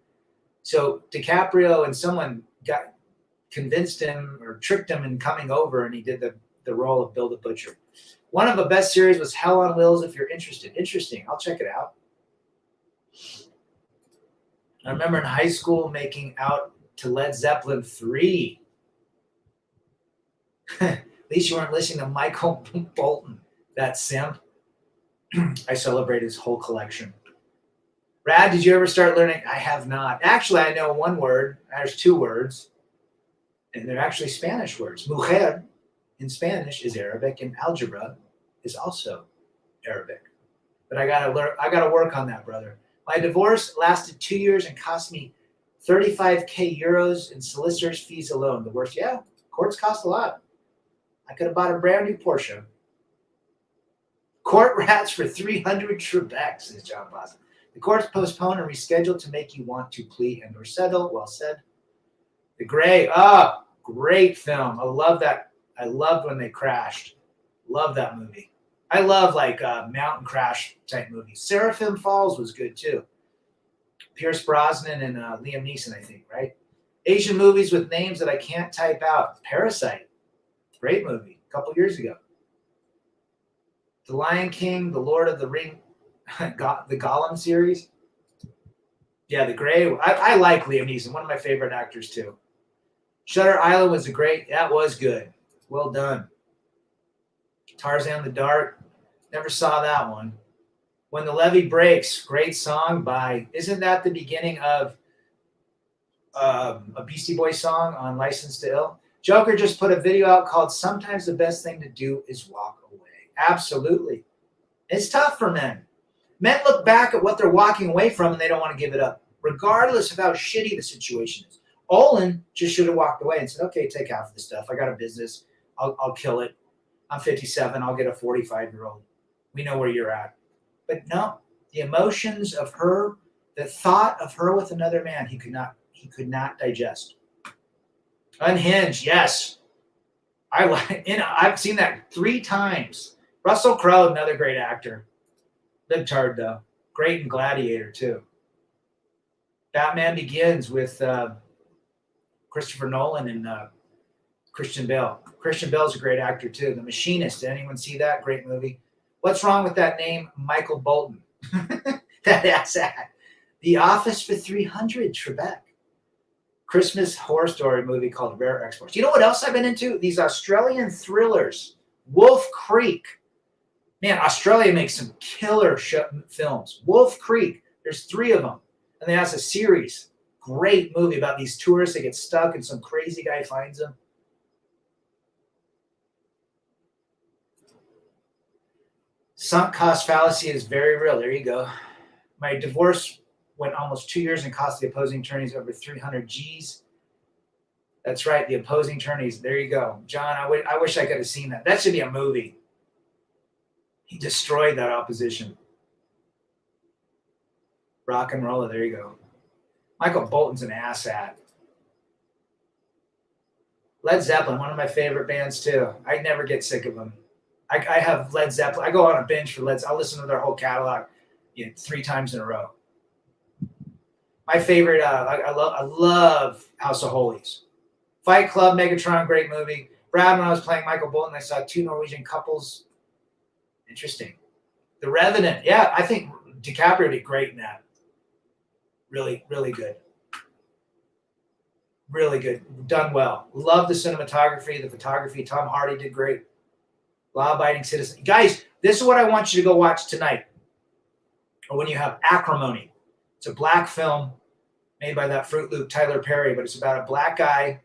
Speaker 2: So DiCaprio and someone convinced him or tricked him in coming over, and he did the role of Bill the Butcher. One of the best series was Hell on Wheels, if you're interested. Interesting. I'll check it out. I remember in high school making out to Led Zeppelin 3. At least you weren't listening to Michael Bolton, that simp. I celebrate his whole collection. Rad, did you ever start learning? I have not. Actually, I know one word. There's two words, and they're actually Spanish words. Mujer in Spanish is Arabic, and algebra is also Arabic. But I gotta work on that, brother. My divorce lasted 2 years and cost me 35k euros in solicitor's fees alone. The worst, yeah, courts cost a lot. I could have bought a brand new Porsche. Court rats for 300 Trebek, says John Boston. The courts postpone and reschedule to make you want to plead and or settle. Well said. The Gray, great film. I love that. I loved when they crashed. Love that movie. I love like mountain crash type movies. Seraphim Falls was good too. Pierce Brosnan and Liam Neeson, I think, right? Asian movies with names that I can't type out. Parasite, great movie, a couple years ago. The Lion King, The Lord of the Ring, the Gollum series. Yeah, The Gray. I like Liam Neeson, one of my favorite actors too. Shutter Island was that was good. Well done. Tarzan the Dark, never saw that one. When the Levee Breaks, great song by, isn't that the beginning of a Beastie Boys song on License to Ill? Joker just put a video out called Sometimes the Best Thing to Do is Walk Away. Absolutely. It's tough for men. Men look back at what they're walking away from and they don't want to give it up, regardless of how shitty the situation is. Olin just should have walked away and said, okay, take half of the stuff. I got a business. I'll kill it. I'm 57. I'll get a 45-year-old. We know where you're at. But no, the emotions of her, the thought of her with another man, he could not digest. Unhinged, yes. I've seen that 3 times. Russell Crowe, another great actor. Libtard, though. Great in Gladiator, too. Batman Begins with Christopher Nolan and Christian Bale. Christian Bale's a great actor, too. The Machinist. Did anyone see that? Great movie. What's wrong with that name, Michael Bolton? That's that. The Office for 300, Trebek. Christmas horror story movie called Rare Exports. You know what else I've been into? These Australian thrillers. Wolf Creek. Man, Australia makes some killer films. Wolf Creek. There's 3 of them. And they have a series. Great movie about these tourists that get stuck and some crazy guy finds them. Sunk cost fallacy is very real. There you go. My divorce went almost 2 years and cost the opposing attorneys over 300 G's. That's right, the opposing attorneys. There you go. John, I wish I could have seen that. That should be a movie. He destroyed that opposition. Rock and roller, there you go. Michael Bolton's an asshat. Led Zeppelin, one of my favorite bands too. I never get sick of them. I have Led Zeppelin. I go on a binge for Led Zeppelin. I'll listen to their whole catalog 3 times in a row. My favorite, I love House of Holies. Fight Club, Megatron, great movie. Brad, when I was playing Michael Bolton, I saw 2 Norwegian couples. Interesting. The Revenant. Yeah, I think DiCaprio did great in that. Really, really good. Really good. Done well. Love the cinematography, the photography. Tom Hardy did great. Law-abiding citizen. Guys, this is what I want you to go watch tonight. Or when you have Acrimony. It's a black film made by that Fruit Loop Tyler Perry, but it's about a black guy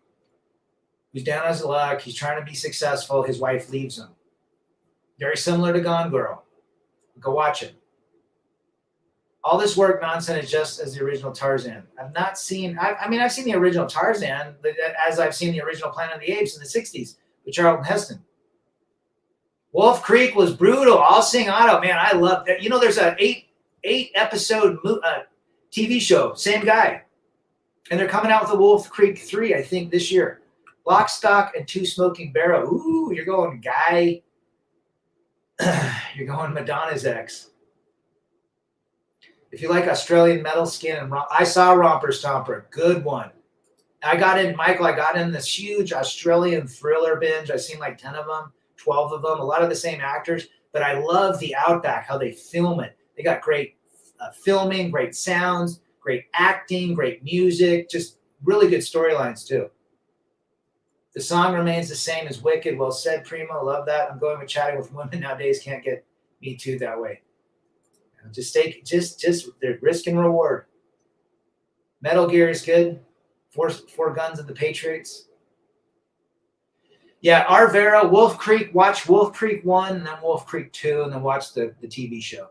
Speaker 2: who's down on his luck. He's trying to be successful. His wife leaves him. Very similar to Gone Girl. Go watch it. All this work nonsense is just as the original Tarzan. I've seen the original Tarzan as I've seen the original Planet of the Apes in the 60s with Charlton Heston. Wolf Creek was brutal. I'll sing Otto. Man, I love that. You know, there's an 8-episode TV show. Same guy. And they're coming out with a Wolf Creek 3, I think, this year. Lock, Stock, and Two Smoking Barrel. Ooh, you're going Guy. You're going Madonna's ex. If you like Australian metal skin, and I saw Romper Stomper. Good one. I got in this huge Australian thriller binge. I've seen like 10 of them, 12 of them, a lot of the same actors. But I love the Outback, how they film it. They got great filming, great sounds, great acting, great music, just really good storylines too. The song remains the same as Wicked. Well said, Primo. Love that. I'm going with chatting with women nowadays. Can't get me too that way. Just their risk and reward. Metal Gear is good. Four Guns of the Patriots. Yeah, Arvera, Wolf Creek. Watch Wolf Creek 1 and then Wolf Creek 2 and then watch the TV show.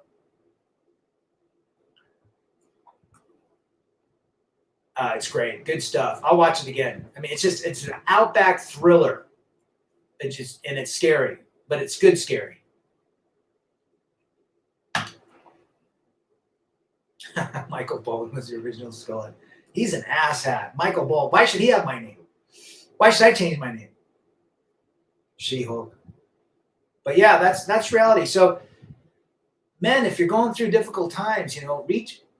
Speaker 2: It's great. Good stuff. I'll watch it again. I mean, it's an Outback thriller. And it's scary, but it's good scary. Michael Bolton was the original Skullhead. He's an asshat. Michael Bolton. Why should he have my name? Why should I change my name? She-Hulk. But yeah, that's reality. So, men, if you're going through difficult times,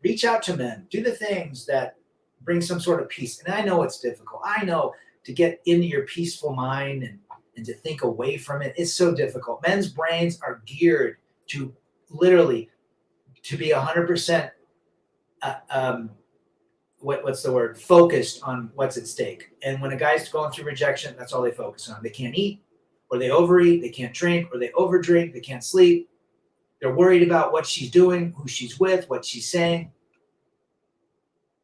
Speaker 2: reach out to men. Do the things that bring some sort of peace. And I know it's difficult. I know to get into your peaceful mind and to think away from it, it's so difficult. Men's brains are geared to literally to be 100% what's the word? Focused on what's at stake. And when a guy's going through rejection, that's all they focus on. They can't eat, or they overeat, they can't drink, or they overdrink, they can't sleep. They're worried about what she's doing, who she's with, what she's saying.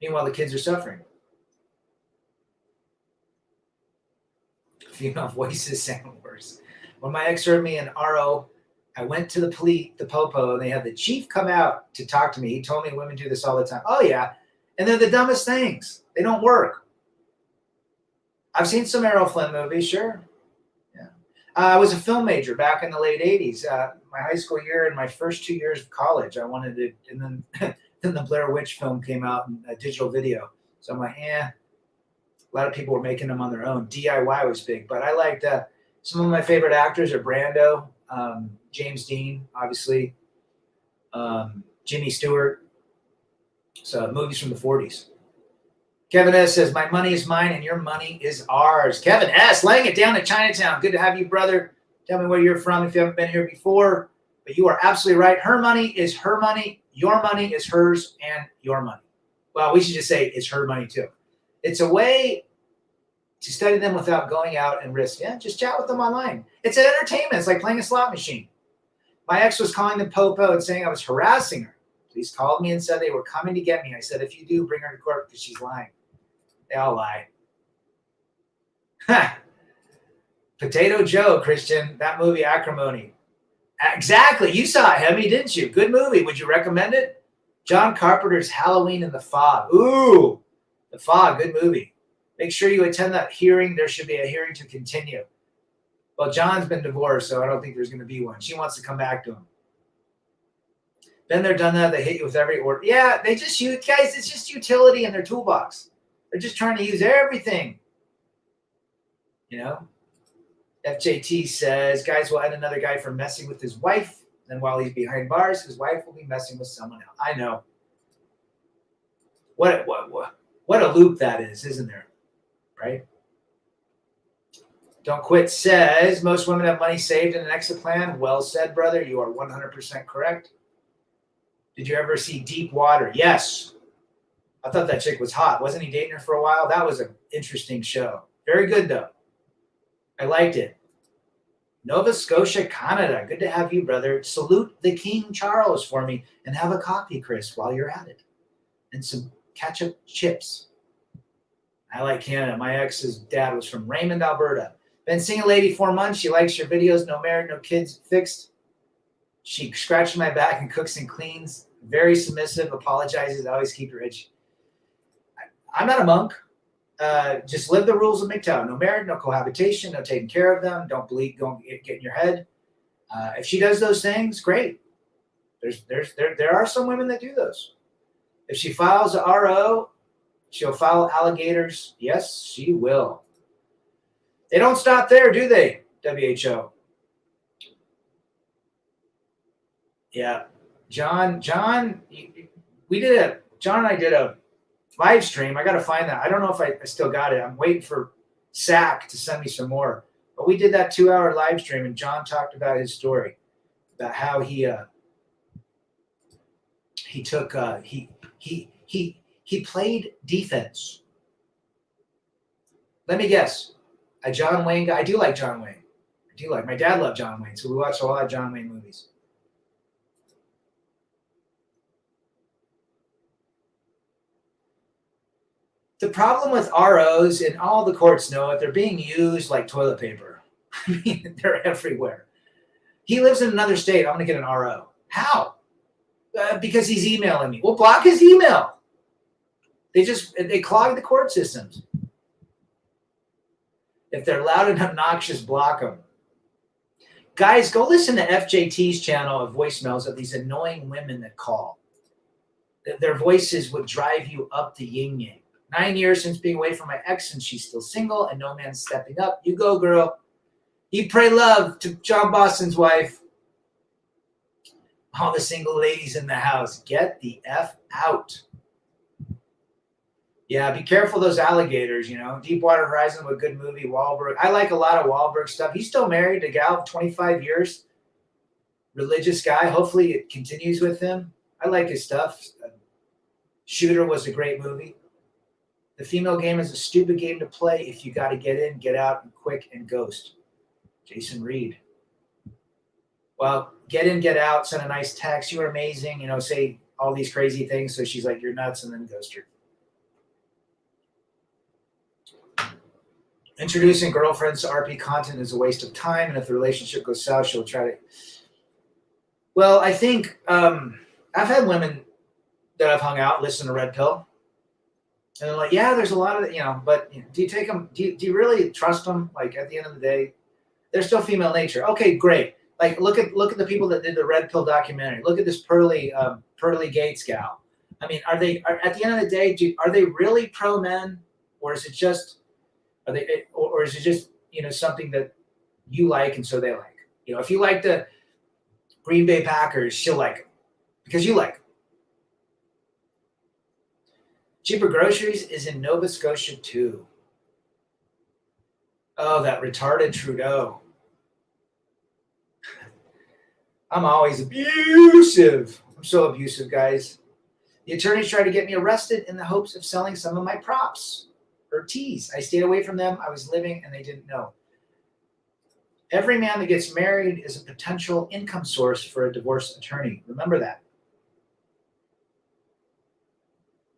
Speaker 2: Meanwhile, the kids are suffering. Female voices sound worse. When my ex heard me in RO, I went to the popo, and they had the chief come out to talk to me. He told me women do this all the time. Oh, yeah. And they're the dumbest things. They don't work. I've seen some Errol Flynn movies, sure. Yeah. I was a film major back in the late 80s. My high school year and my first 2 years of college, I wanted to, and then then the Blair Witch film came out in a digital video. So I'm like, a lot of people were making them on their own. DIY was big, but I liked some of my favorite actors are Brando, James Dean, obviously, Jimmy Stewart. So movies from the 40s. Kevin S. says, my money is mine and your money is ours. Kevin S. laying it down in Chinatown. Good to have you, brother. Tell me where you're from if you haven't been here before. But you are absolutely right. Her money is her money. Your money is hers and your money. Well, we should just say it's her money too. It's a way to study them without going out and risk. Yeah, just chat with them online. It's an entertainment. It's like playing a slot machine. My ex was calling the popo and saying I was harassing her. Police called me and said they were coming to get me. I said, if you do, bring her to court because she's lying. They all lie. Potato Joe, Christian. That movie, Acrimony. Exactly. You saw it, Hemi, didn't you? Good movie. Would you recommend it? John Carpenter's Halloween in the Fog. Ooh, The Fog. Good movie. Make sure you attend that hearing. There should be a hearing to continue. Well, John's been divorced, so I don't think there's going to be one. She wants to come back to him. Been there, done that. They hit you with every order. Yeah, they just use, guys, it's just utility in their toolbox. They're just trying to use everything. FJT says, guys will end another guy for messing with his wife. Then while he's behind bars, his wife will be messing with someone else. I know. What a loop that is, isn't there? Right? Don't Quit says, most women have money saved in an exit plan. Well said, brother. You are 100% correct. Did you ever see Deep Water? Yes. I thought that chick was hot. Wasn't he dating her for a while? That was an interesting show. Very good, though. I liked it. Nova Scotia, Canada. Good to have you, brother. Salute the King Charles for me and have a coffee, Chris, while you're at it. And some ketchup chips. I like Canada. My ex's dad was from Raymond, Alberta. Been single lady 4 months. She likes your videos. No married, no kids. Fixed. She scratches my back and cooks and cleans. Very submissive. Apologizes. I always keep her rich. I'm not a monk. Just live the rules of MGTOW. No marriage, no cohabitation, no taking care of them. Don't get in your head. If she does those things, great. There are some women that do those. If she files a RO, she'll file alligators. Yes, she will. They don't stop there, do they? WHO. Yeah. John, John and I did a live stream. I got to find that. I don't know if I still got it. I'm waiting for SAC to send me some more. But we did that 2-hour live stream, and John talked about his story, about how he played defense. Let me guess. A John Wayne guy. I do like John Wayne. My dad loved John Wayne, so we watched a lot of John Wayne movies. The problem with ROs, and all the courts know it, they're being used like toilet paper. I mean, they're everywhere. He lives in another state. I'm going to get an RO. How? Because he's emailing me. Well, block his email. They clog the court systems. If they're loud and obnoxious, block them. Guys, go listen to FJT's channel of voicemails of these annoying women that call. Their voices would drive you up the yin-yang. 9 years since being away from my ex, and she's still single, and no man's stepping up. You go, girl. Eat, pray, love to John Boston's wife. All the single ladies in the house, get the F out. Yeah, be careful those alligators, Deepwater Horizon was a good movie, Wahlberg. I like a lot of Wahlberg stuff. He's still married to a gal of 25 years. Religious guy. Hopefully it continues with him. I like his stuff. Shooter was a great movie. The female game is a stupid game to play if you got to get in, get out, and quick, and ghost. Jason Reed. Well, get in, get out, send a nice text. You were amazing, say all these crazy things. So she's like, you're nuts, and then ghost her. Introducing girlfriends to RP content is a waste of time, and if the relationship goes south, she'll try to. Well, I think I've had women that I've hung out listen to Red Pill, and they're like, "Yeah, there's a lot of but do you take them? Do you really trust them? Like at the end of the day, they're still female nature. Okay, great. Like look at the people that did the Red Pill documentary. Look at this Pearly Gates gal. I mean, at the end of the day, are they really pro men, or is it just? Or is it just something that you like and so they like? If you like the Green Bay Packers, she'll like them because you like them. Cheaper groceries is in Nova Scotia too. Oh, that retarded Trudeau. I'm always abusive. I'm so abusive, guys. The attorneys tried to get me arrested in the hopes of selling some of my props. Or teas. I stayed away from them. I was living and they didn't know. Every man that gets married is a potential income source for a divorce attorney. Remember that.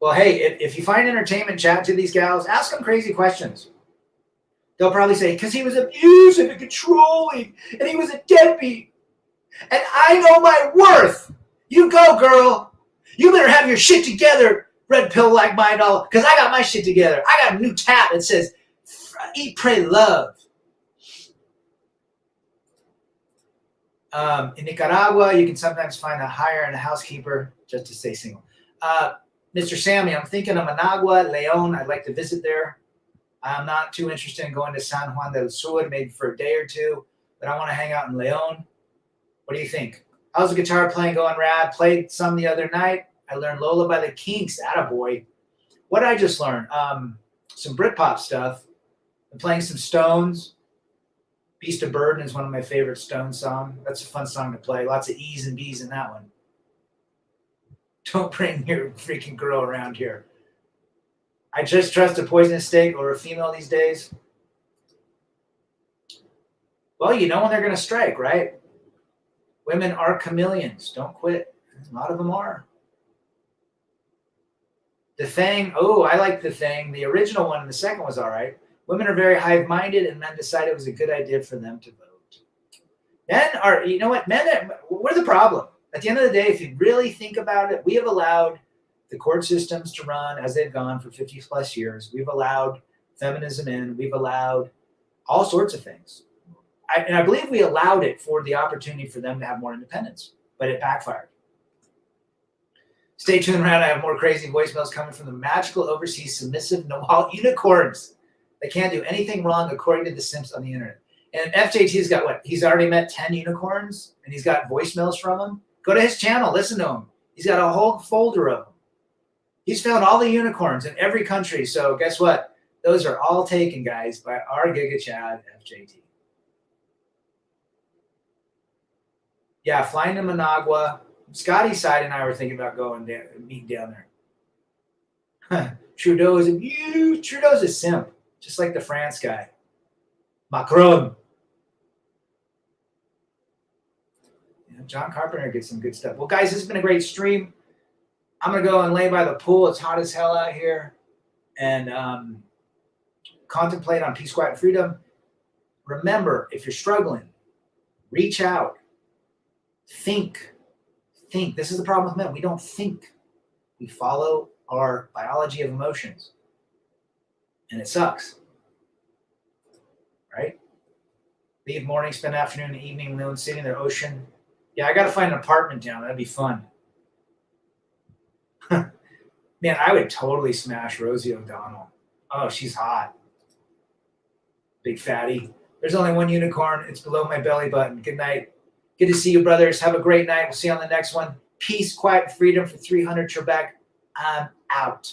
Speaker 2: Well, hey, if you find entertainment, chat to these gals, ask them crazy questions. They'll probably say, because he was abusive and controlling, and he was a deadbeat. And I know my worth. You go, girl. You better have your shit together. Red Pill like mine all, because I got my shit together. I got a new tab that says, eat, pray, love. In Nicaragua, you can sometimes find a hire and a housekeeper just to stay single. Mr. Sammy, I'm thinking of Managua, Leon. I'd like to visit there. I'm not too interested in going to San Juan del Sur, maybe for a day or two, but I want to hang out in Leon. What do you think? How's the guitar playing going, Rad? Played some the other night. I learned Lola by the Kinks. Attaboy. What did I just learn? Some Britpop stuff. I'm playing some Stones. Beast of Burden is one of my favorite Stones songs. That's a fun song to play. Lots of E's and B's in that one. Don't bring your freaking girl around here. I just trust a poisonous snake or a female these days. Well, you know when they're going to strike, right? Women are chameleons. Don't quit. A lot of them are. The Thing. Oh, I like The Thing. The original one and the second was all right. Women are very hive-minded, and men decided it was a good idea for them to vote. Men are, you know what? We're the problem. At the end of the day, if you really think about it, we have allowed the court systems to run as they've gone for 50 plus years. We've allowed feminism in. We've allowed all sorts of things. I believe we allowed it for the opportunity for them to have more independence, but it backfired. Stay tuned around. I have more crazy voicemails coming from the magical overseas submissive Nawal unicorns. They can't do anything wrong according to the simps on the internet. And FJT's got what? He's already met 10 unicorns and he's got voicemails from them. Go to his channel, listen to him. He's got a whole folder of them. He's found all the unicorns in every country. So guess what? Those are all taken, guys, by our Giga Chad FJT. Yeah, flying to Managua. Scotty Side and I were thinking about going down, meeting down there. Trudeau's a simp, just like the France guy. Macron. Yeah, John Carpenter gets some good stuff. Well, guys, this has been a great stream. I'm going to go and lay by the pool. It's hot as hell out here. And contemplate on peace, quiet, and freedom. Remember, if you're struggling, reach out. Think. This is the problem with men. We don't think. We follow our biology of emotions. And it sucks. Right? Leave morning, spend afternoon and evening alone sitting in the ocean. Yeah, I got to find an apartment down. That'd be fun. Man, I would totally smash Rosie O'Donnell. Oh, she's hot. Big fatty. There's only one unicorn. It's below my belly button. Good night. Good to see you, brothers. Have a great night. We'll see you on the next one. Peace, quiet, freedom for 300 Trebek. I'm out.